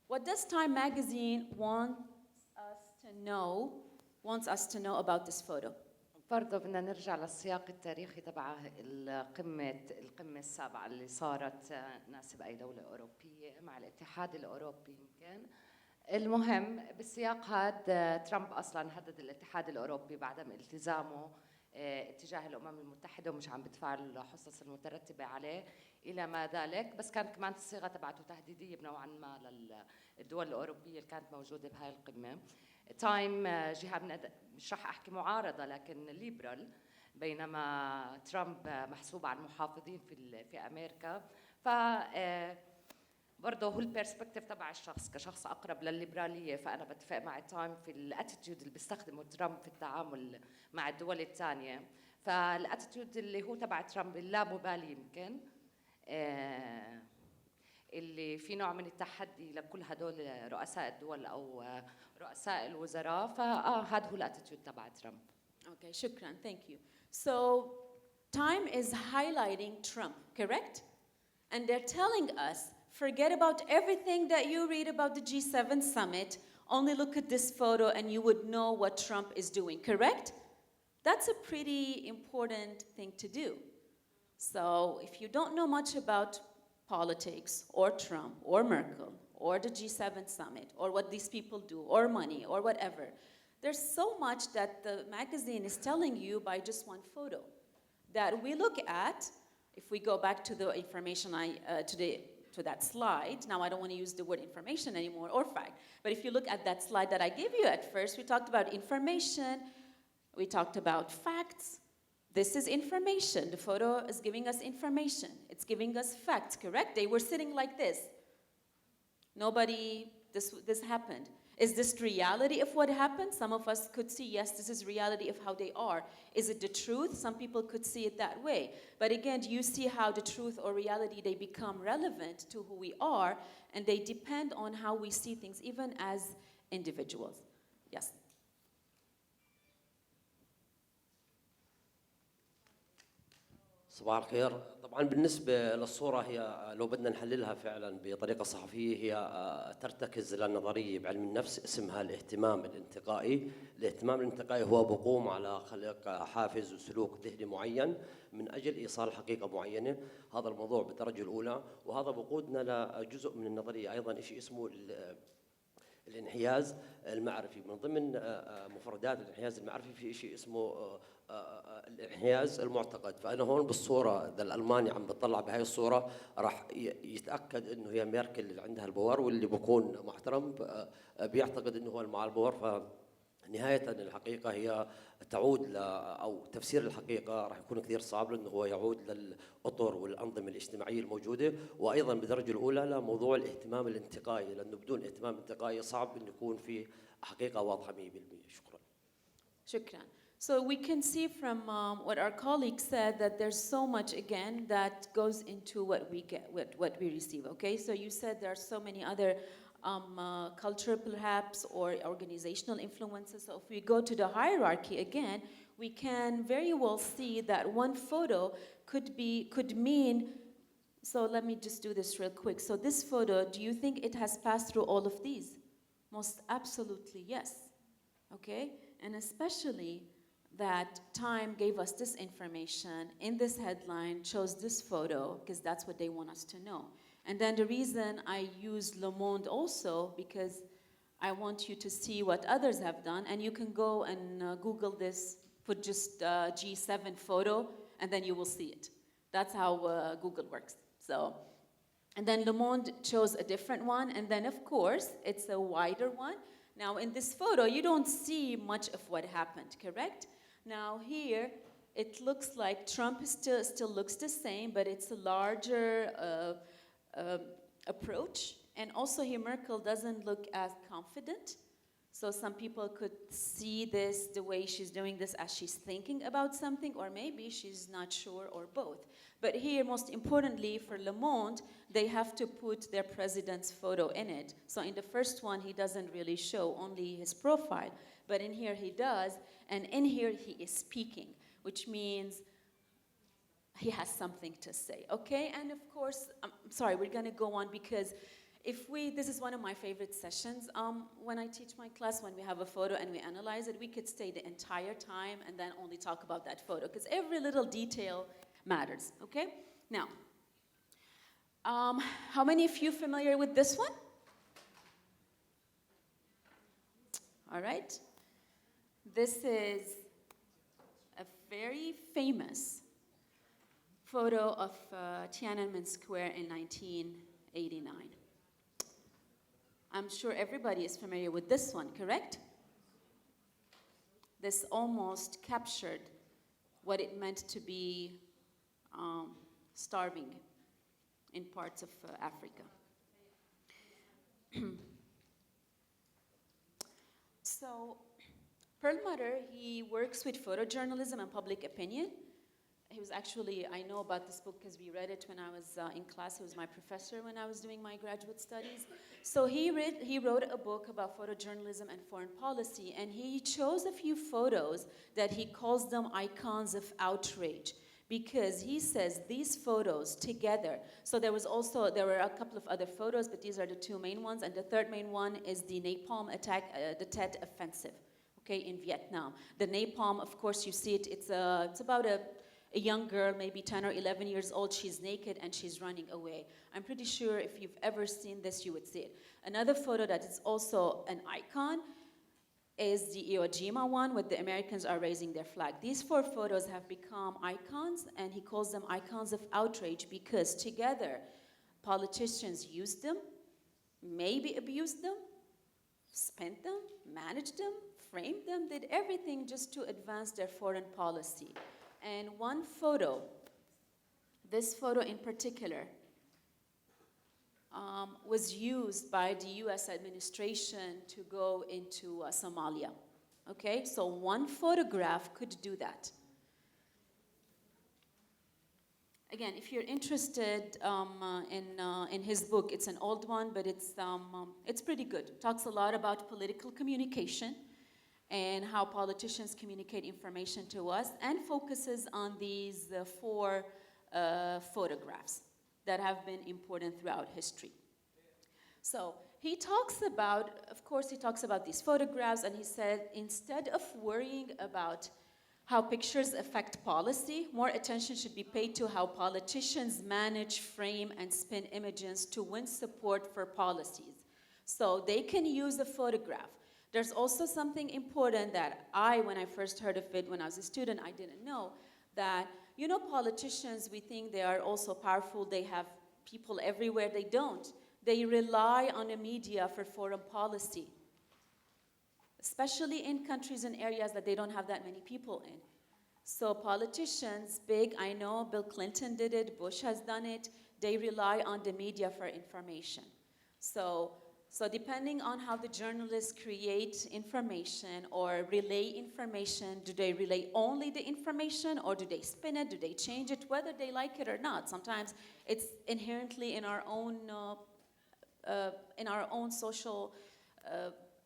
What does Time magazine want us to know about this photo? برضه بدنا نرجع للسياق التاريخي تبع القمة السابعة اللي صارت ناسب أي دولة أوروبية مع الاتحاد الأوروبي يمكن. المهم بالسياق هذا ترامب أصلاً هدد الاتحاد الأوروبي بعدم التزامه اتجاه الأمم المتحدة ومش عم بدفع الحصص المترتبة عليه إلى ما ذلك، بس كانت كمان الصيغة تبعته تهديدية بنوعاً ما للدول الأوروبية اللي كانت موجودة بهاي القمة. تايم جهة مش رح أحكي معارضة لكن ليبرال، بينما ترامب محسوب على المحافظين في أمريكا. ف برضه هو البيرسبكتيف تبع الشخص كشخص أقرب للليبرالية، فأنا بتفق مع تايم في الاتيتيود اللي بيستخدمه ترامب في التعامل مع الدول الثانية. فالاتيتيود اللي هو تبع ترامب اللامبالي يمكن اللي في نوع من التحدي لكل هدول رؤساء الدول أو رؤساء الوزراء، هذا هو الاتيتيود تبع ترامب. Okay, shukran, thank you. So, Time is highlighting Trump, correct? And they're telling us, forget about everything that you read about the G7 summit, only look at this photo and you would know what Trump is doing, correct? That's a pretty important thing to do. So, if you don't know much about politics, or Trump, or Merkel, or the G7 summit, or what these people do, or money, or whatever. There's so much that the magazine is telling you by just one photo that we look at. If we go back to the information to the to that slide. Now, I don't want to use the word information anymore or fact, but if you look at that slide that I gave you at first, we talked about information, we talked about facts. This is information. The photo is giving us information. It's giving us facts, correct? They were sitting like this. This happened. Is this reality of what happened? Some of us could see, yes, this is reality of how they are. Is it the truth? Some people could see it that way. But again, do you see how the truth or reality, they become relevant to who we are, and they depend on how we see things, even as individuals? Yes. صباح الخير. طبعا بالنسبة للصورة هي لو بدنا نحللها فعلا بطريقة صحفية هي ترتكز للنظرية بعلم النفس اسمها الاهتمام الانتقائي. الاهتمام الانتقائي هو بقوم على خلق حافز وسلوك ذهني معين من أجل إيصال حقيقة معينة. هذا الموضوع بالدرجة الأولى، وهذا بقودنا لجزء من النظرية أيضا شيء اسمه الانحياز المعرفي. من ضمن مفردات الانحياز المعرفي في شيء اسمه الانحياز المعتقد. فأنا هون بالصورة إذا الألماني عم بتطلع بهاي الصورة راح يتأكد إنه هي ميركل اللي عندها البور، واللي بكون محترم بيعتقد إنه هو اللي مع البور. فنهاية الحقيقة هي تعود أو تفسير الحقيقة راح يكون كثير صعب، لأنه هو يعود للأطر والأنظمة الاجتماعية الموجودة، وأيضا بالدرجة الأولى لموضوع الاهتمام الانتقائي، لأنه بدون اهتمام انتقائي صعب إنه يكون في حقيقة واضحة 100%. شكرا. شكرا. So we can see from what our colleague said that there's so much, again, that goes into what we get, what we receive, okay? So you said there are so many other cultural, perhaps, or organizational influences. So if we go to the hierarchy again, we can very well see that one photo could mean, so let me just do this real quick. So this photo, do you think it has passed through all of these? Most absolutely, yes, okay? And especially that Time gave us this information in this headline, chose this photo, because that's what they want us to know. And then the reason I use Le Monde also, because I want you to see what others have done, and you can go and Google this, put just G7 photo, and then you will see it. That's how Google works. So, and then Le Monde chose a different one, and then of course, it's a wider one. Now in this photo, you don't see much of what happened, correct? Now here, it looks like Trump is still looks the same, but it's a larger approach. And also here, Merkel doesn't look as confident. So some people could see this, the way she's doing this, as she's thinking about something, or maybe she's not sure, or both. But here, most importantly, for Le Monde, they have to put their president's photo in it. So in the first one, he doesn't really show, only his profile. But in here, he does. And in here, he is speaking, which means he has something to say, okay? And of course, I'm sorry, we're gonna go on, because this is one of my favorite sessions. When I teach my class, when we have a photo and we analyze it, we could stay the entire time and then only talk about that photo, because every little detail matters, okay? Now, how many of you familiar with this one? All right. This is a very famous photo of Tiananmen Square in 1989. I'm sure everybody is familiar with this one, correct? This almost captured what it meant to be starving in parts of Africa. So Perlmutter, he works with photojournalism and public opinion. He was actually, I know about this book because we read it when I was in class. He was my professor when I was doing my graduate studies. So he wrote a book about photojournalism and foreign policy, and he chose a few photos that he calls them icons of outrage, because he says these photos together, so there were a couple of other photos, but these are the two main ones, and the third main one is the napalm attack, the Tet Offensive, okay, in Vietnam. The napalm, of course, you see it, it's about a young girl, maybe 10 or 11 years old, she's naked and she's running away. I'm pretty sure if you've ever seen this, you would see it. Another photo that is also an icon is the Iwo Jima one, where the Americans are raising their flag. These four photos have become icons, and he calls them icons of outrage, because together Politicians used them, maybe abused them, spent them, managed them, framed them, did everything just to advance their foreign policy. And one photo, this photo in particular, was used by the US administration to go into Somalia. Okay, so one photograph could do that. Again, if you're interested in his book, it's an old one, but it's pretty good. It talks a lot about political communication and how politicians communicate information to us, and focuses on these four photographs that have been important throughout history. So he talks about, of course, he talks about these photographs, and he said, instead of worrying about how pictures affect policy, more attention should be paid to how politicians manage, frame, and spin images to win support for policies. So they can use a photograph. There's also something important that when I first heard of it when I was a student, I didn't know, that, you know, politicians, we think they are also powerful, they have people everywhere. They don't. They rely on the media for foreign policy, especially in countries and areas that they don't have that many people in. So politicians, big, I know Bill Clinton did it, Bush has done it, they rely on the media for information. So depending on how the journalists create information or relay information, do they relay only the information, or do they spin it, do they change it, whether they like it or not? Sometimes it's inherently in our own social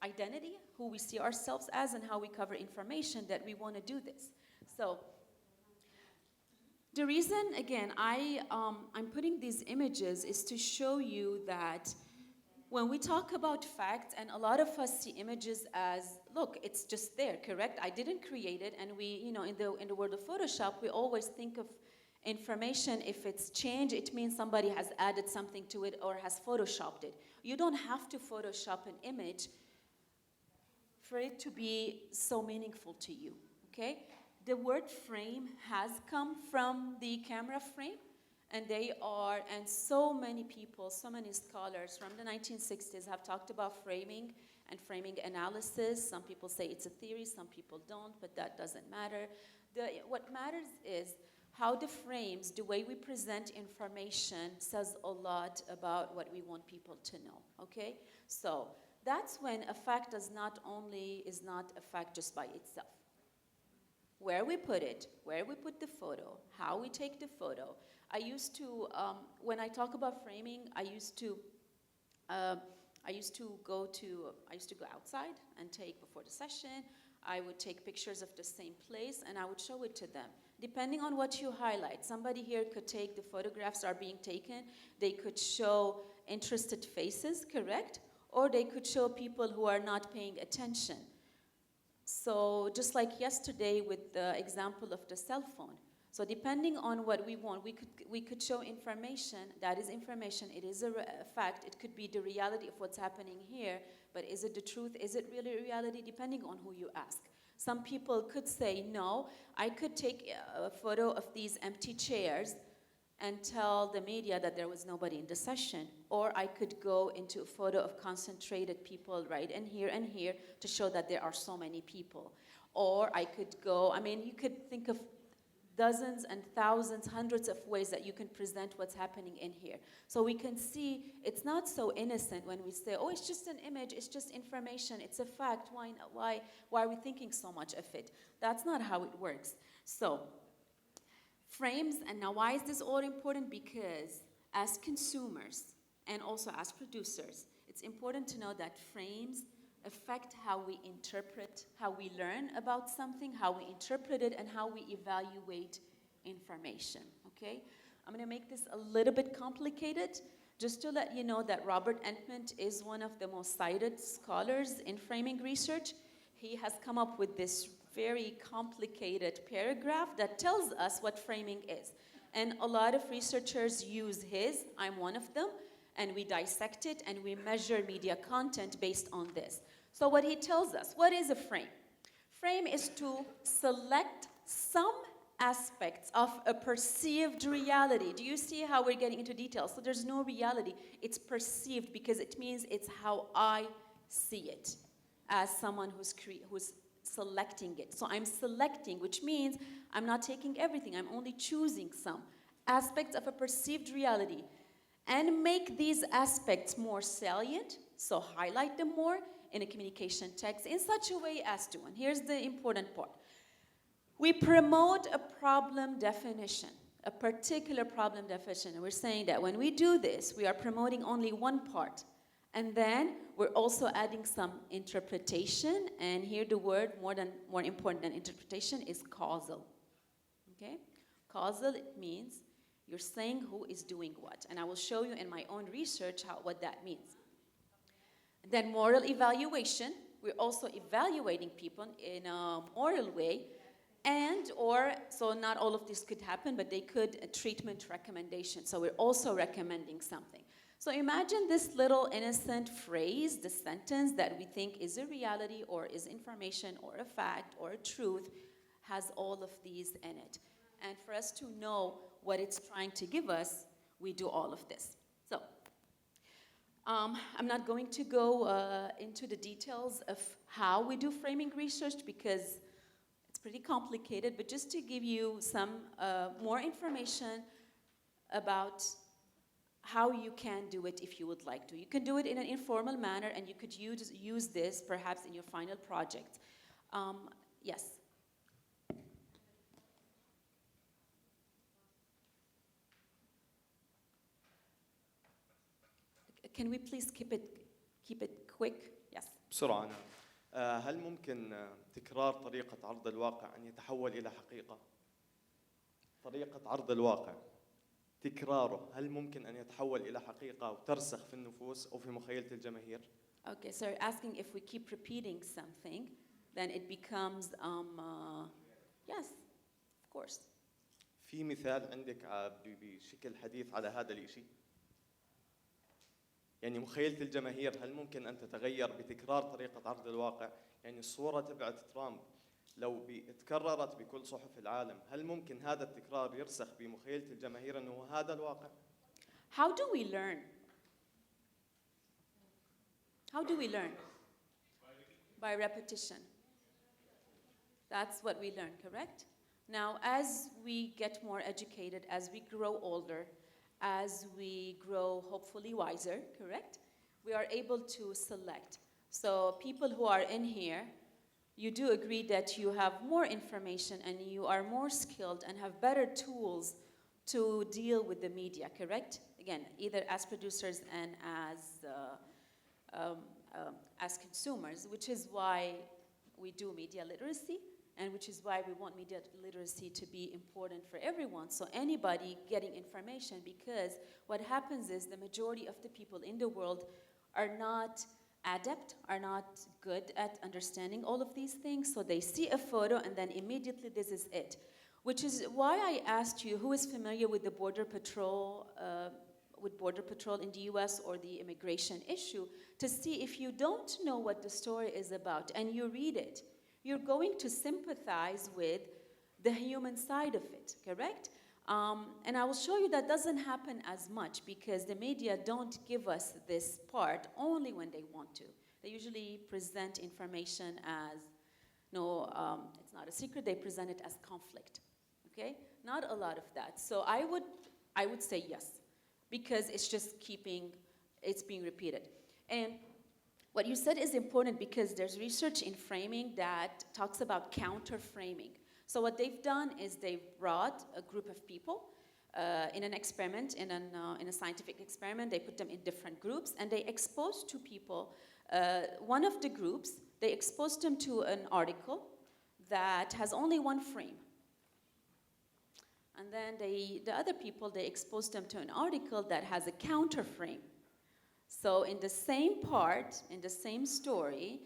identity, who we see ourselves as and how we cover information, that we want to do this. So the reason, again, I'm putting these images is to show you that when we talk about facts, and a lot of us see images as, look, it's just there, correct? I didn't create it, and we, you know, in the world of Photoshop, we always think of information, if it's changed, it means somebody has added something to it or has photoshopped it. You don't have to Photoshop an image for it to be so meaningful to you, okay? The word frame has come from the camera frame, and so many people, so many scholars from the 1960s have talked about framing and framing analysis. Some people say it's a theory, some people don't, but that doesn't matter. What matters is how the frames, the way we present information, says a lot about what we want people to know, okay? So that's when a fact is not a fact just by itself. Where we put it, where we put the photo, how we take the photo. I used to, when I talk about framing, I used to go outside and take, before the session, I would take pictures of the same place and I would show it to them. Depending on what you highlight, somebody here could take, the photographs are being taken, they could show interested faces, correct? Or they could show people who are not paying attention. So just like yesterday with the example of the cell phone. So depending on what we want, we could show information, that is information, it is a fact, it could be the reality of what's happening here, but is it the truth, is it really reality, depending on who you ask. Some people could say, no, I could take a photo of these empty chairs and tell the media that there was nobody in the session, or I could go into a photo of concentrated people right in here and here to show that there are so many people. Or I could go, I mean, you could think of dozens and thousands, hundreds of ways that you can present what's happening in here. So we can see it's not so innocent when we say, oh, it's just an image, it's just information, it's a fact, why are we thinking so much of it? That's not how it works. So frames, and now why is this all important? Because as consumers and also as producers, it's important to know that frames affect how we interpret, how we learn about something, how we interpret it, and how we evaluate information, okay? I'm gonna make this a little bit complicated, just to let you know that Robert Entman is one of the most cited scholars in framing research. He has come up with this very complicated paragraph that tells us what framing is. And a lot of researchers use his, I'm one of them, and we dissect it and we measure media content based on this. So what he tells us, what is a frame? Frame is to select some aspects of a perceived reality. Do you see how we're getting into details? So there's no reality. It's perceived because it means it's how I see it as someone who's selecting it. So I'm selecting, which means I'm not taking everything. I'm only choosing some aspects of a perceived reality and make these aspects more salient, so highlight them more in a communication text in such a way as to, and here's the important part. We promote a problem definition, a particular problem definition. And we're saying that when we do this, we are promoting only one part. And then we're also adding some interpretation. And here the word more important than interpretation is causal. Okay? Causal, it means you're saying who is doing what. And I will show you in my own research what that means. And then moral evaluation. We're also evaluating people in a moral way. So not all of this could happen, but they could a treatment recommendation. So we're also recommending something. So imagine this little innocent phrase, the sentence that we think is a reality or is information or a fact or a truth, has all of these in it. And for us to know what it's trying to give us, we do all of this. So I'm not going to go into the details of how we do framing research because pretty complicated, but just to give you some more information about how you can do it if you would like to. You can do it in an informal manner, and you could use this perhaps in your final project. Yes? Can we please keep it quick? Yes. بسرعة نعم. هل ممكن تكرار طريقة عرض الواقع أن يتحول إلى حقيقة؟ طريقة عرض الواقع تكراره هل ممكن أن يتحول إلى حقيقة وترسخ في النفوس أو في مخيلة الجماهير؟ Okay, so you're asking if we keep repeating something, then it becomes, yes, of course. في مثال عندك بشكل حديث على هذا الإشي؟ يعني مخيلة الجماهير هل ممكن أن تتغير بتكرار طريقة عرض الواقع؟ يعني الصورة تبعت ترامب لو تكررت بكل صحف العالم هل ممكن هذا التكرار يرسخ بمخيلة الجماهير أنه هذا الواقع؟ How do we learn? How do we learn? By repetition. That's what we learn, correct? Now, as we get more educated, as we grow older, as we grow hopefully wiser, correct? We are able to select. So people who are in here, you do agree that you have more information and you are more skilled and have better tools to deal with the media, correct? Again, either as producers and as consumers, which is why we do media literacy, and which is why we want media literacy to be important for everyone, so anybody getting information, because what happens is the majority of the people in the world are not adept, are not good at understanding all of these things, so they see a photo and then immediately this is it. Which is why I asked you who is familiar with the Border Patrol, in the US or the immigration issue, to see if you don't know what the story is about and you read it, you're going to sympathize with the human side of it, correct? And I will show you that doesn't happen as much because the media don't give us this part only when they want to. They usually present information as, it's not a secret, they present it as conflict, okay? Not a lot of that. So I would say yes, because it's just it's being repeated. And what you said is important because there's research in framing that talks about counter-framing. So what they've done is they've brought a group of people in an experiment, in a scientific experiment. They put them in different groups, and they exposed to people, one of the groups, they exposed them to an article that has only one frame. And then the other people, they exposed them to an article that has a counter frame. So in the same part, in the same story,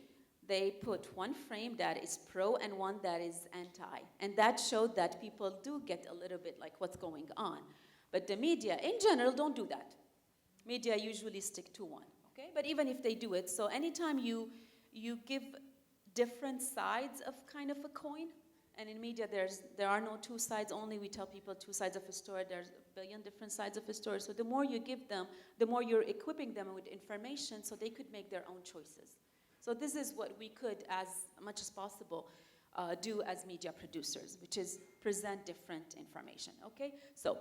they put one frame that is pro and one that is anti. And that showed that people do get a little bit like what's going on. But the media, in general, don't do that. Media usually stick to one, okay? But even if they do it, so anytime you give different sides of kind of a coin, And in media, there are no two sides only. We tell people two sides of a story. There's a billion different sides of a story. So the more you give them, the more you're equipping them with information so they could make their own choices. So this is what we could, as much as possible, do as media producers, which is present different information, okay? So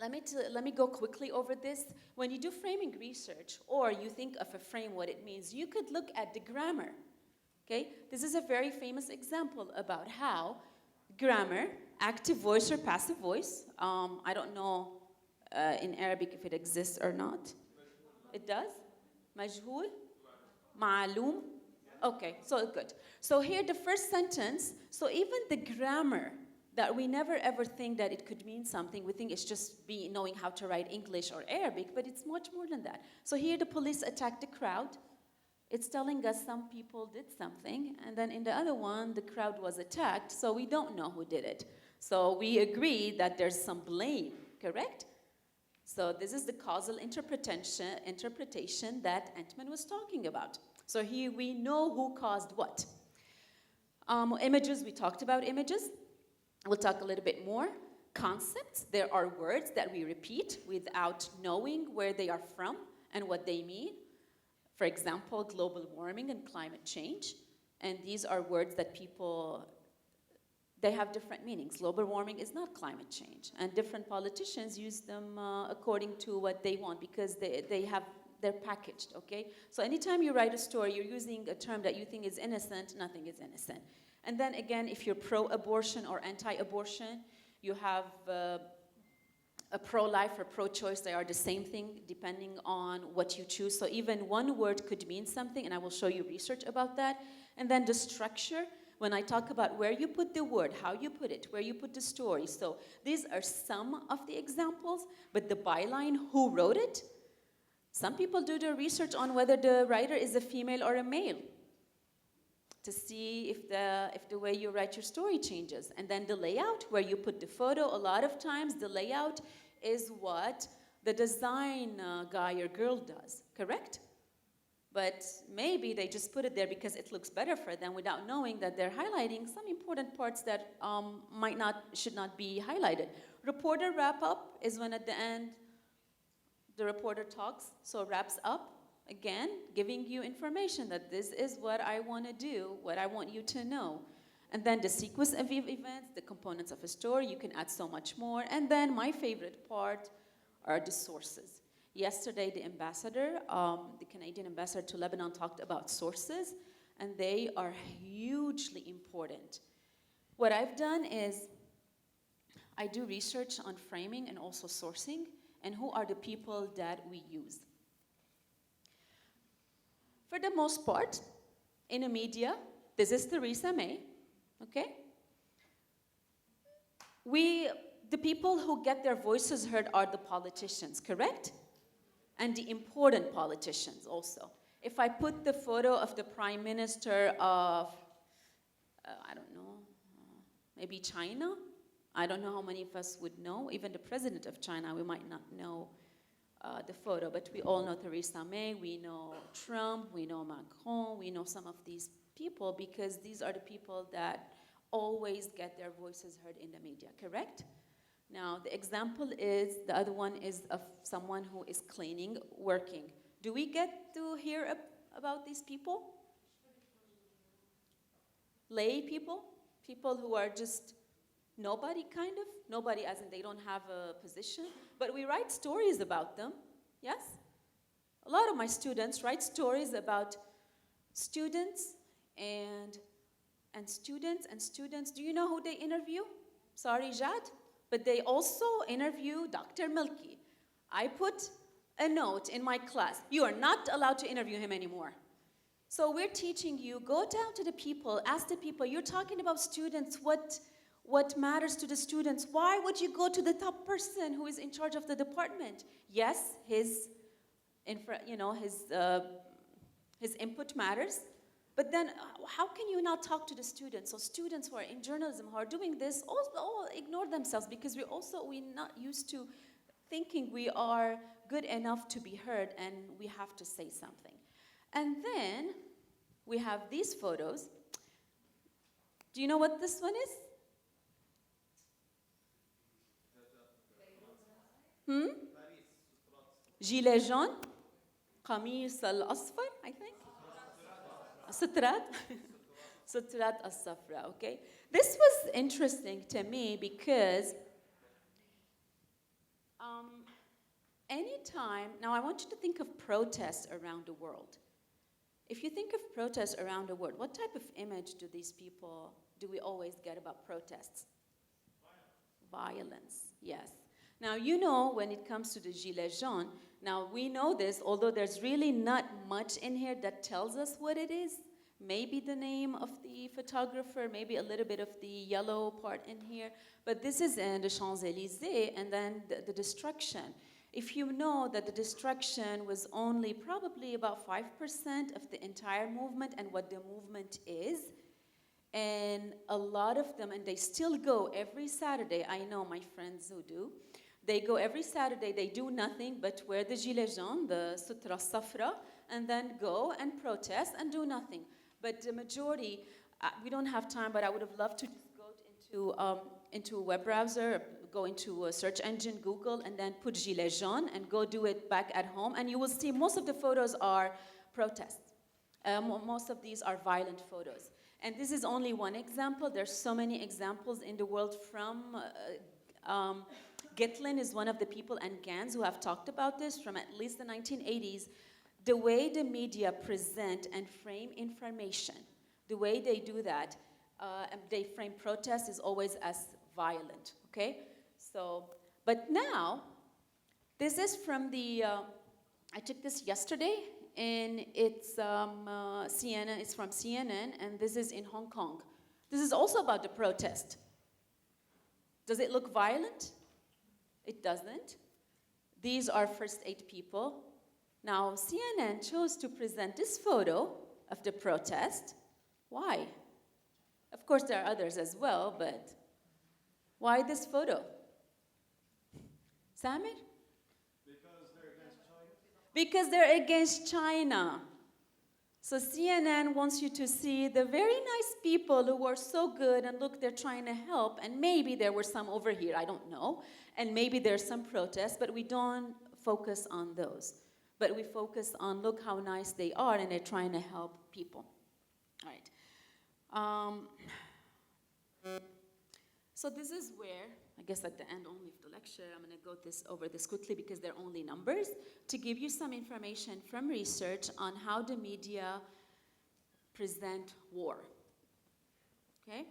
let me go quickly over this. When you do framing research, or you think of a frame, what it means, you could look at the grammar, okay? This is a very famous example about how grammar, active voice or passive voice, I don't know in Arabic if it exists or not. It does? مجهول? معلوم? Okay, so good. So here the first sentence, so even the grammar, that we never ever think that it could mean something. We think it's just knowing how to write English or Arabic, but it's much more than that. So here the police attacked the crowd. It's telling us some people did something, and then in the other one, the crowd was attacked, so we don't know who did it. So we agree that there's some blame, correct? So this is the causal interpretation that Entman was talking about. So here we know who caused what. Images, we talked about images. We'll talk a little bit more. Concepts, there are words that we repeat without knowing where they are from and what they mean. For example, global warming and climate change. And these are words that people, they have different meanings. Global warming is not climate change. And different politicians use them according to what they want because they're packaged, okay? So anytime you write a story, you're using a term that you think is innocent, nothing is innocent. And then again, if you're pro-abortion or anti-abortion, you have a pro-life or pro-choice. They are the same thing depending on what you choose. So even one word could mean something, and I will show you research about that. And then the structure, when I talk about where you put the word, how you put it, where you put the story. So these are some of the examples, but the byline, who wrote it? Some people do their research on whether the writer is a female or a male, to see if the way you write your story changes. And then the layout, where you put the photo, a lot of times the layout is what the design guy or girl does, correct? But maybe they just put it there because it looks better for them without knowing that they're highlighting some important parts that should not be highlighted. Reporter wrap-up is when at the end the reporter talks, so wraps up. Again, giving you information that this is what I want to do, what I want you to know. And then the sequence of events, the components of a story, you can add so much more. And then my favorite part are the sources. Yesterday, the ambassador, the Canadian ambassador to Lebanon, talked about sources, and they are hugely important. What I've done is I do research on framing and also sourcing, and who are the people that we use. For the most part, in the media, this is Theresa May, okay? The people who get their voices heard are the politicians, correct? And the important politicians also. If I put the photo of the Prime Minister of, I don't know, maybe China, I don't know how many of us would know. Even the president of China, we might not know the photo, but we all know Theresa May, we know Trump, we know Macron, we know some of these people because these are the people that always get their voices heard in the media, correct? Now, the example is, the other one is of someone who is cleaning, working. Do we get to hear about these people? Lay people? People who are just nobody, kind of? Nobody as in they don't have a position. But we write stories about them, yes? A lot of my students write stories about students and students. Do you know who they interview? Sorry, Jad? But they also interview Dr. Milky. I put a note in my class. You are not allowed to interview him anymore. So we're teaching you, go down to the people, ask the people. You're talking about students, what matters to the students? Why would you go to the top person who is in charge of the department? Yes, his input matters, but then how can you not talk to the students? So students who are in journalism who are doing this all ignore themselves because we're not used to thinking we are good enough to be heard and we have to say something. And then we have these photos. Do you know what this one is? gilet jaune, قميص الأصفر, I think. سترات. سترات الصفراء, okay? This was interesting to me because anytime, now I want you to think of protests around the world. If you think of protests around the world, what type of image do we always get about protests? Violence, yes. Now, you know, when it comes to the Gilets jaunes, now we know this, although there's really not much in here that tells us what it is. Maybe the name of the photographer, maybe a little bit of the yellow part in here. But this is in the Champs-Élysées, and then the destruction. If you know that the destruction was only probably about 5% of the entire movement and what the movement is, and a lot of them, and they still go every Saturday, I know my friends who do, they go every Saturday, they do nothing but wear the gilet jaune, the sutra safra, and then go and protest and do nothing. But the majority, we don't have time, but I would have loved to go into a web browser, go into a search engine, Google, and then put gilet jaune and go do it back at home. And you will see most of the photos are protests. Most of these are violent photos. And this is only one example. There's so many examples in the world from Gitlin is one of the people, and Gans, who have talked about this from at least the 1980s. The way the media present and frame information, the way they do that, and they frame protest is always as violent, okay? So, but now, this is from the, I took this yesterday, and it's CNN, it's from CNN, and this is in Hong Kong. This is also about the protest. Does it look violent? It doesn't. These are first 8 people. Now, CNN chose to present this photo of the protest. Why? Of course, there are others as well, but why this photo? Samir? Because they're against China. So CNN wants you to see the very nice people who are so good, and look, they're trying to help, and maybe there were some over here, I don't know, and maybe there's some protests, but we don't focus on those. But we focus on, look how nice they are, and they're trying to help people. All right. So this is where, I guess at the end only of the lecture, I'm going to go over this quickly because they're only numbers, to give you some information from research on how the media present war. Okay?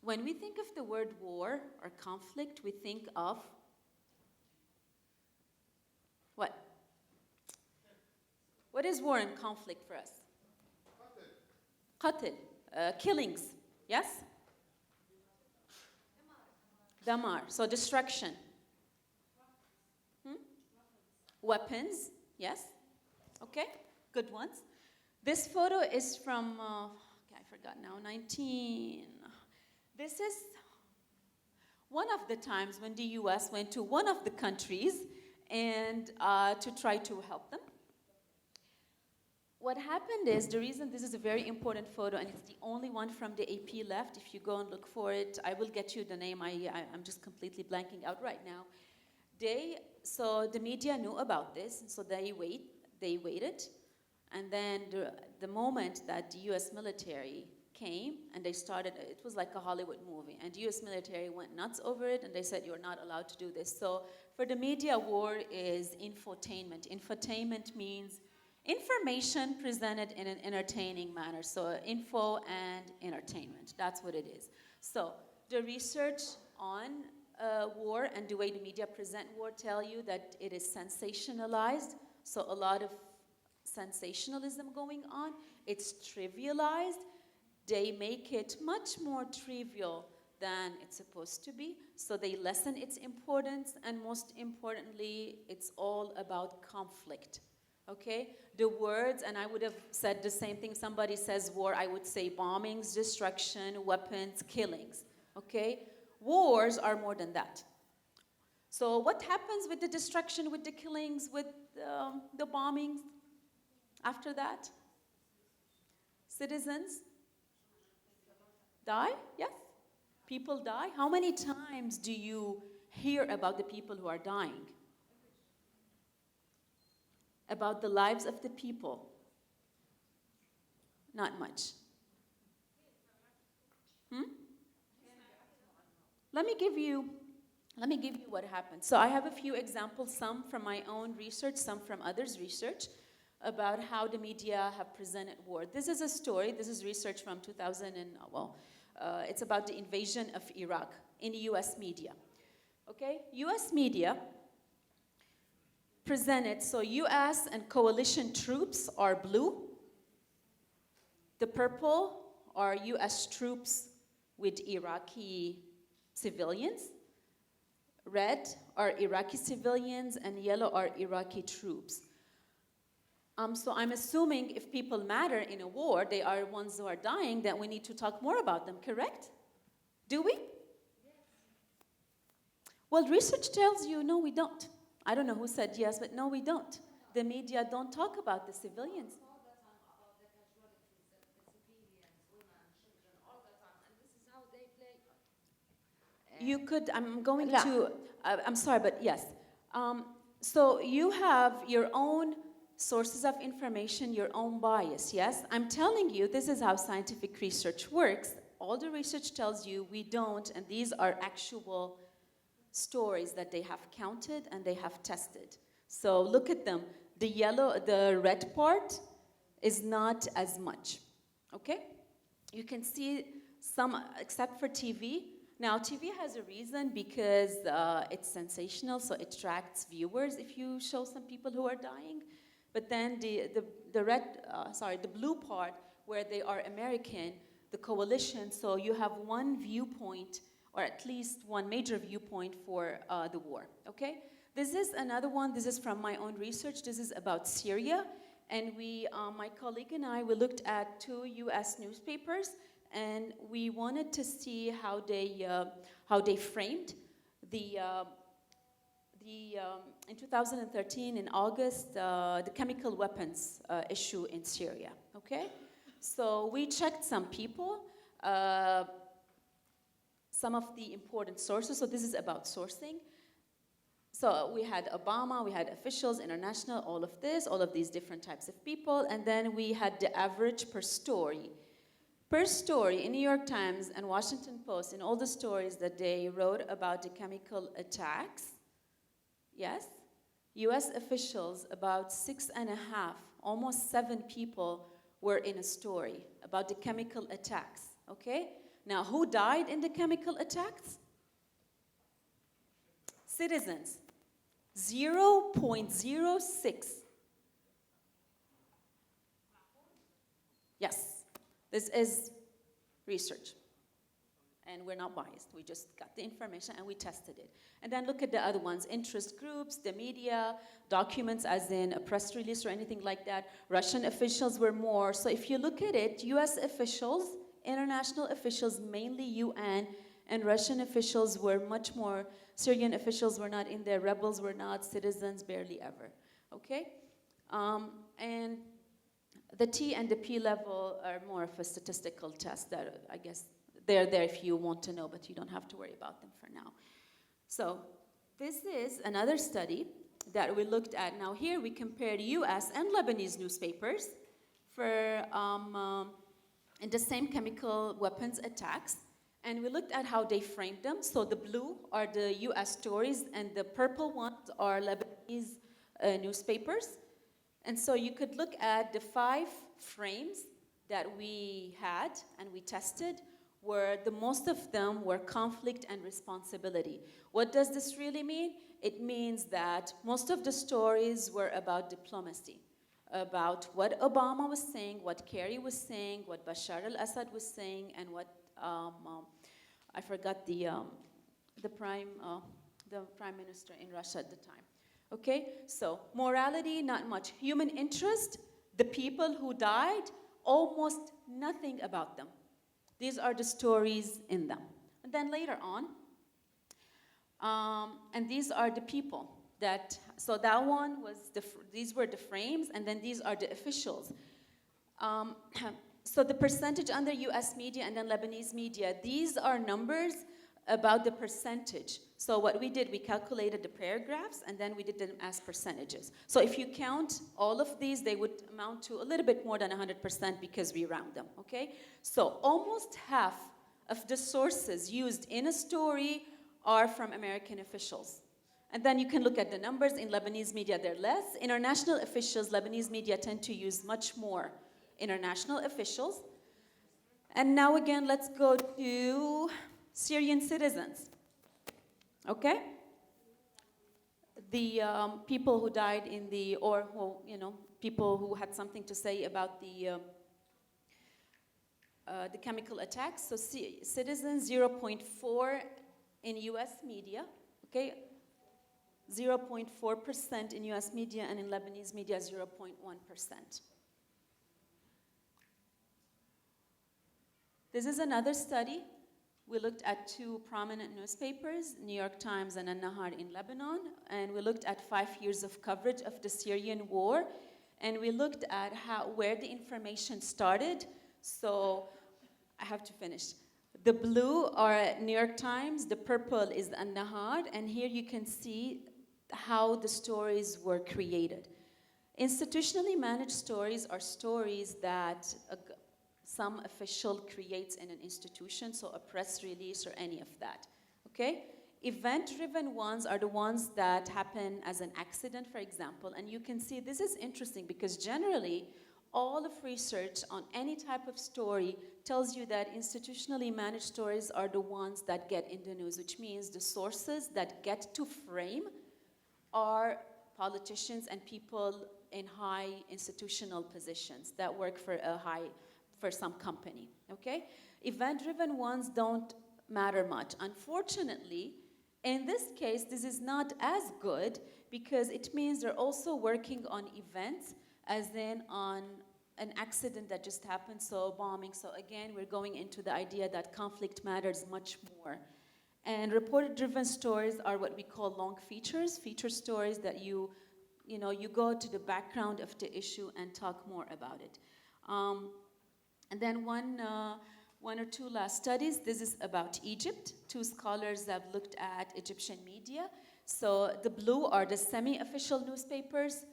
When we think of the word war or conflict, we think of what? What is war and conflict for us? Qatl, killings, yes? Damar, so destruction. Weapons, yes? Okay, good ones. This photo is from, I forgot now, this is one of the times when the US went to one of the countries and to try to help them. What happened is, the reason this is a very important photo, and it's the only one from the AP left, if you go and look for it, I will get you the name, I'm just completely blanking out right now. So the media knew about this, so they waited, and then the moment that the US military came, and they started, it was like a Hollywood movie, and the US military went nuts over it, and they said, you're not allowed to do this. So for the media, war is infotainment. Infotainment means information presented in an entertaining manner. So info and entertainment, that's what it is. So the research on war and the way the media present war tell you that it is sensationalized. So a lot of sensationalism going on. It's trivialized. They make it much more trivial than it's supposed to be. So they lessen its importance, and most importantly, it's all about conflict. Okay? The words, and I would have said the same thing. Somebody says war, I would say bombings, destruction, weapons, killings. Okay? Wars are more than that. So what happens with the destruction, with the killings, with the bombings after that? Citizens die? Yes? People die? How many times do you hear about the people who are dying? about the lives of the people? Not much. Let me give you what happened. So I have a few examples, some from my own research, some from others' research, about how the media have presented war. This is a story, this is research from 2000 and, it's about the invasion of Iraq in US media. Okay, US media presented, so US and coalition troops are blue. The purple are US troops with Iraqi civilians. Red are Iraqi civilians, and yellow are Iraqi troops. So I'm assuming if people matter in a war, they are ones who are dying, that we need to talk more about them, correct? Do we? Yes. Well, research tells you, no, we don't. I don't know who said yes, but no, we don't. The media don't talk about the civilians. You could, I'm going to, I'm sorry, but yes. So you have your own sources of information, your own bias, yes? I'm telling you, this is how scientific research works. All the research tells you we don't, and these are actual stories that they have counted and they have tested. So look at them. The red part is not as much, okay? You can see some, except for TV. Now, TV has a reason because it's sensational, so it attracts viewers if you show some people who are dying. But then the blue part, where they are American, the coalition, so you have one viewpoint, or at least one major viewpoint for the war, okay? This is another one, this is from my own research, this is about Syria, and my colleague and I, we looked at 2 US newspapers, and we wanted to see how they framed in 2013, in August, the chemical weapons issue in Syria, okay? So we checked some people, some of the important sources, so this is about sourcing. So we had Obama, we had officials, international, all of these different types of people, and then we had the average per story. Per story in New York Times and Washington Post, in all the stories that they wrote about the chemical attacks, yes, US officials, about 6.5, almost 7 people were in a story about the chemical attacks, okay? Now, who died in the chemical attacks? Citizens, 0.06. Yes. This is research, and we're not biased. We just got the information and we tested it. And then look at the other ones, interest groups, the media, documents as in a press release or anything like that. Russian officials were more. So if you look at it, US officials, international officials, mainly UN, and Russian officials were much more. Syrian officials were not in there, rebels were not, citizens barely ever, okay? And the T and the P level are more of a statistical test that I guess they're there if you want to know, but you don't have to worry about them for now. So this is another study that we looked at. Now here we compared US and Lebanese newspapers for in the same chemical weapons attacks, and we looked at how they framed them. So the blue are the US stories, and the purple ones are Lebanese newspapers. And so you could look at the 5 frames that we had and we tested, where most of them were conflict and responsibility. What does this really mean? It means that most of the stories were about diplomacy, about what Obama was saying, what Kerry was saying, what Bashar al-Assad was saying, and what I forgot the prime minister in Russia at the time. Okay, so morality, not much. Human interest, the people who died, almost nothing about them. These are the stories in them. And then later on, and these are the people so that one was, these were the frames, and then these are the officials. So the percentage under US media and then Lebanese media, these are numbers about the percentage. So what we did, we calculated the paragraphs and then we did them as percentages. So if you count all of these, they would amount to a little bit more than 100% because we round them, okay? So almost half of the sources used in a story are from American officials. And then you can look at the numbers. In Lebanese media, they're less. International officials, Lebanese media tend to use much more international officials. And now again, let's go to Syrian citizens, okay? The people who died in the, or who, people who had something to say about the chemical attacks. So citizens, 0.4 in US media, okay? 0.4% in US media, and in Lebanese media, 0.1%. This is another study. We looked at two prominent newspapers, New York Times and An-Nahar in Lebanon, and we looked at 5 years of coverage of the Syrian war, and we looked at where the information started. So I have to finish. The blue are New York Times, the purple is An-Nahar, and here you can see how the stories were created. Institutionally managed stories are stories that some official creates in an institution, so a press release or any of that, okay? Event-driven ones are the ones that happen as an accident, for example, and you can see this is interesting because generally all of research on any type of story tells you that institutionally managed stories are the ones that get in the news, which means the sources that get to frame are politicians and people in high institutional positions that work for some company, okay? Event-driven ones don't matter much. Unfortunately, in this case, this is not as good because it means they're also working on events as in on an accident that just happened, so bombing. So again, we're going into the idea that conflict matters much more. And reporter-driven stories are what we call long features, feature stories that you go to the background of the issue and talk more about it. And then one or two last studies. This is about Egypt. Two scholars have looked at Egyptian media. So the blue are the semi-official newspapers,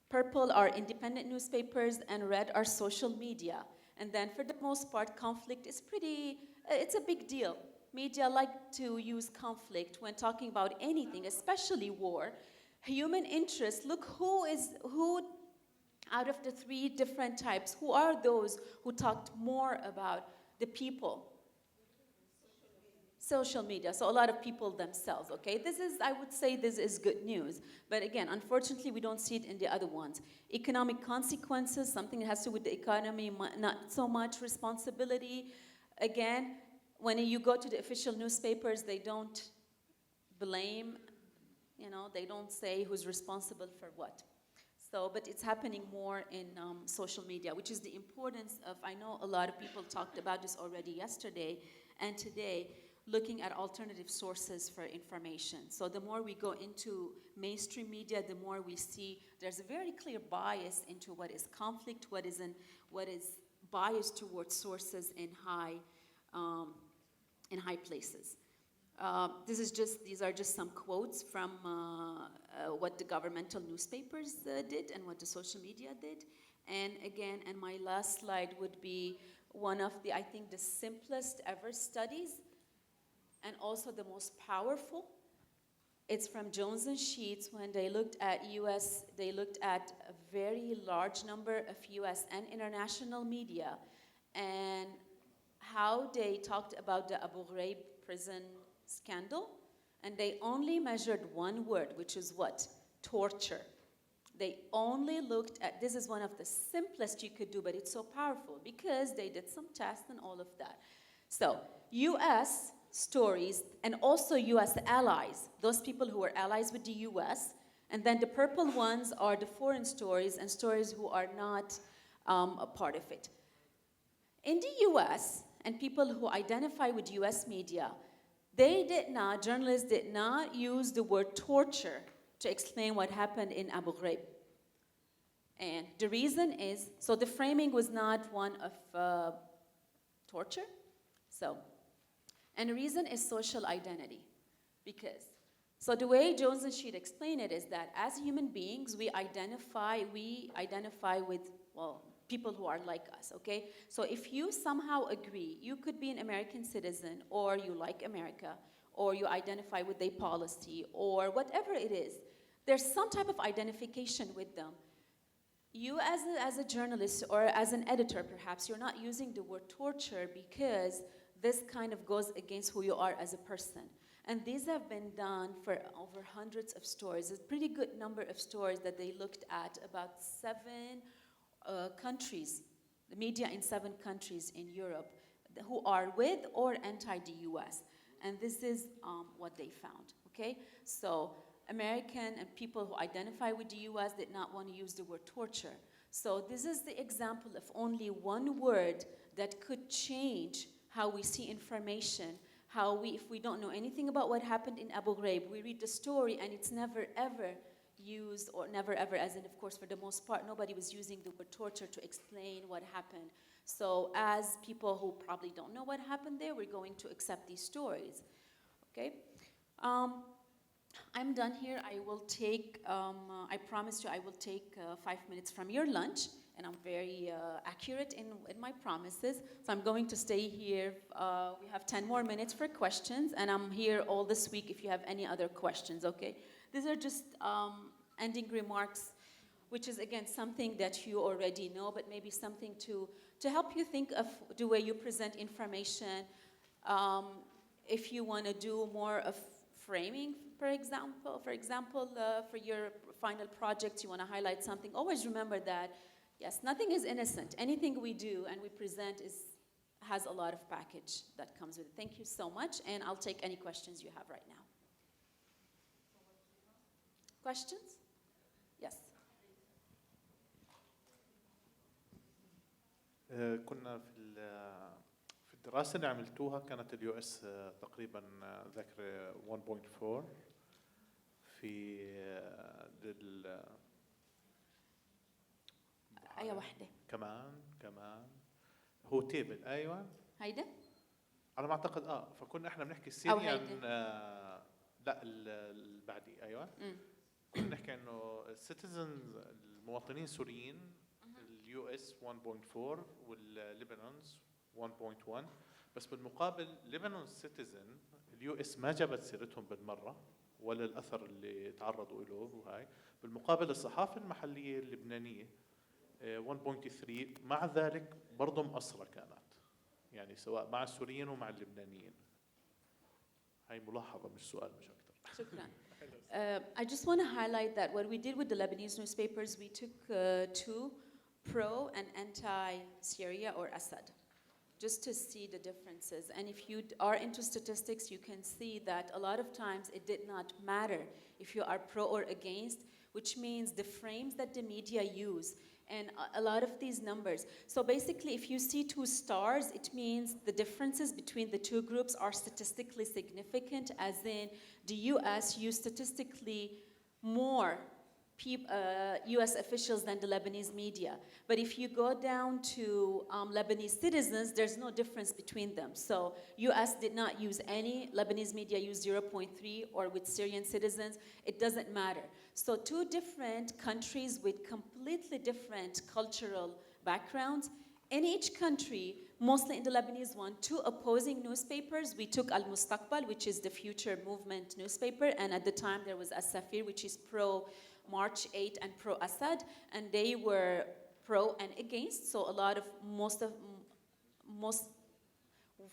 purple are independent newspapers, and red are social media. And then for the most part, conflict is it's a big deal. Media like to use conflict when talking about anything, especially war. Human interest, look who out of the three different types, who are those who talked more about the people? Social media, so a lot of people themselves, okay? I would say this is good news. But again, unfortunately, we don't see it in the other ones. Economic consequences, something that has to do with the economy, not so much responsibility. Again, when you go to the official newspapers, they don't blame, they don't say who's responsible for what. So, but it's happening more in social media, which is the importance of, I know a lot of people talked about this already yesterday and today, looking at alternative sources for information. So the more we go into mainstream media, the more we see there's a very clear bias into what is conflict, what is biased towards sources in high places. These are just some quotes from what the governmental newspapers did and what the social media did. And again, and my last slide would be one of I think the simplest ever studies and also the most powerful. It's from Jones and Sheets when they looked at a very large number of US and international media and how they talked about the Abu Ghraib prison scandal, and they only measured one word, which is what? Torture. They only looked at, this is one of the simplest you could do, but it's so powerful because they did some tests and all of that. So, US stories and also US allies, those people who are allies with the US, and then the purple ones are the foreign stories and stories who are not a part of it. In the US, and people who identify with US media, journalists did not use the word torture to explain what happened in Abu Ghraib. And the reason is, so the framing was not one of torture. So And the reason is social identity. Because, so the way Jones and Sheet explain it is that as human beings, we identify with, well, people who are like us, okay? So if you somehow agree, you could be an American citizen, or you like America, or you identify with their policy, or whatever it is, there's some type of identification with them. You as a journalist or as an editor, perhaps, you're not using the word torture because this kind of goes against who you are as a person. And these have been done for over hundreds of stories. It's a pretty good number of stories that they looked at, about 7 countries, the media in 7 countries in Europe who are with or anti the US. And this is what they found, okay? So American and people who identify with the US did not want to use the word torture. So this is the example of only one word that could change how we see information, how we, if we don't know anything about what happened in Abu Ghraib, we read the story and it's never ever used, or never ever, as in, of course, for the most part, nobody was using the word torture to explain what happened. So as people who probably don't know what happened there, we're going to accept these stories, okay? I'm done here. I will take, I promised you I will take 5 minutes from your lunch, and I'm very accurate in my promises. So I'm going to stay here. We have 10 more minutes for questions, and I'm here all this week if you have any other questions, okay? These are just ending remarks, which is, again, something that you already know, but maybe something to help you think of the way you present information. If you want to do more of framing, for example, for your final project, you want to highlight something, always remember that, yes, nothing is innocent. Anything we do and we present has a lot of package that comes with it. Thank you so much, and I'll take any questions you have right now. Questions? Yes. كنا في الدراسة اللي عملتوها كانت اليو اس تقريبا ذاكرة 1.4 في أي واحدة؟ كمان هو تيبل أيوة هيدا؟ على ما أعتقد فكنا إحنا بنحكي السيريان لا البعدي أيوة كنا نحكي إنه السيتيزنز المواطنين السوريين اليو اس 1.4 والليبنونز 1.1 بس بالمقابل ليبنون سيتيزن اليو اس ما جابت سيرتهم بالمره ولا الاثر اللي تعرضوا له وهاي بالمقابل الصحافه المحليه اللبنانيه 1.3 مع ذلك برضه مقصره كانت يعني سواء مع السوريين ومع اللبنانيين هاي ملاحظه مش سؤال مش اكثر شكرا. I just want to highlight that what we did with the Lebanese newspapers, we took 2 pro and anti-Syria or Assad, just to see the differences. And if you are into statistics, you can see that a lot of times it did not matter if you are pro or against, which means the frames that the media use and a lot of these numbers. So basically, if you see 2 stars, it means the differences between the 2 groups are statistically significant, as in the US used statistically more US officials than the Lebanese media. But if you go down to Lebanese citizens, there's no difference between them. So US did not use any, Lebanese media used 0.3, or with Syrian citizens, it doesn't matter. So 2 different countries with completely different cultural backgrounds. In each country, mostly in the Lebanese one, 2 opposing newspapers. We took Al Mustaqbal, which is the Future Movement newspaper, and at the time there was As-Safir, which is pro March 8 and pro-Assad, and they were pro and against. So a lot of most of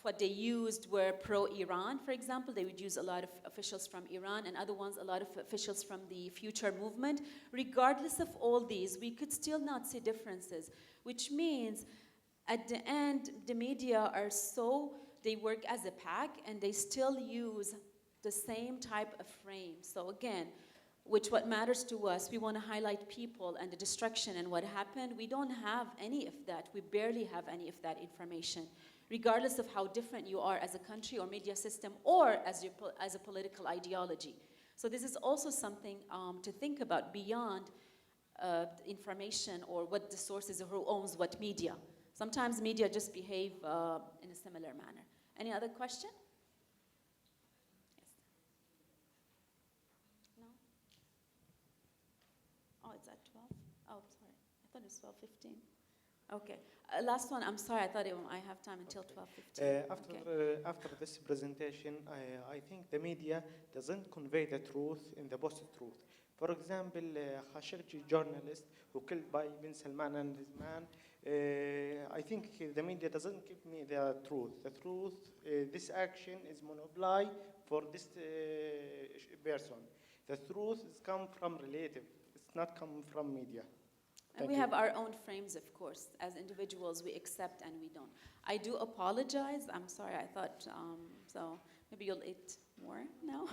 what they used were pro-Iran, for example. They would use a lot of officials from Iran, and other ones, a lot of officials from the Future Movement. Regardless of all these, we could still not see differences, which means at the end, the media are they work as a pack, and they still use the same type of frame. So again, what matters to us, we want to highlight people and the destruction and what happened. We don't have any of that. We barely have any of that information, regardless of how different you are as a country or media system, or as a political ideology. So this is also something to think about beyond information or what the source is or who owns what media. Sometimes media just behave in a similar manner. Any other question? it's at 12? Oh, sorry. I thought it was 12:15. Okay. Last one. I'm sorry. I thought I have time until 12:15. After this presentation, I think the media doesn't convey the truth in the post-truth. For example, Khashoggi journalist who killed by Bin Salman and his man, I think the media doesn't give me the truth. The truth, this action is monopoly for this person. The truth is come from relative. It's not come from media. And we have our own frames, of course. As individuals, we accept and we don't. I do apologize. I'm sorry. I thought, so maybe you'll eat more now.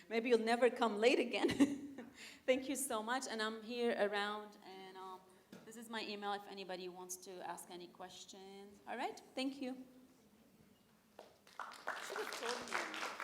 Maybe you'll never come late again. Thank you so much. And I'm here around. And this is my email if anybody wants to ask any questions. All right? Thank you. Should have told me.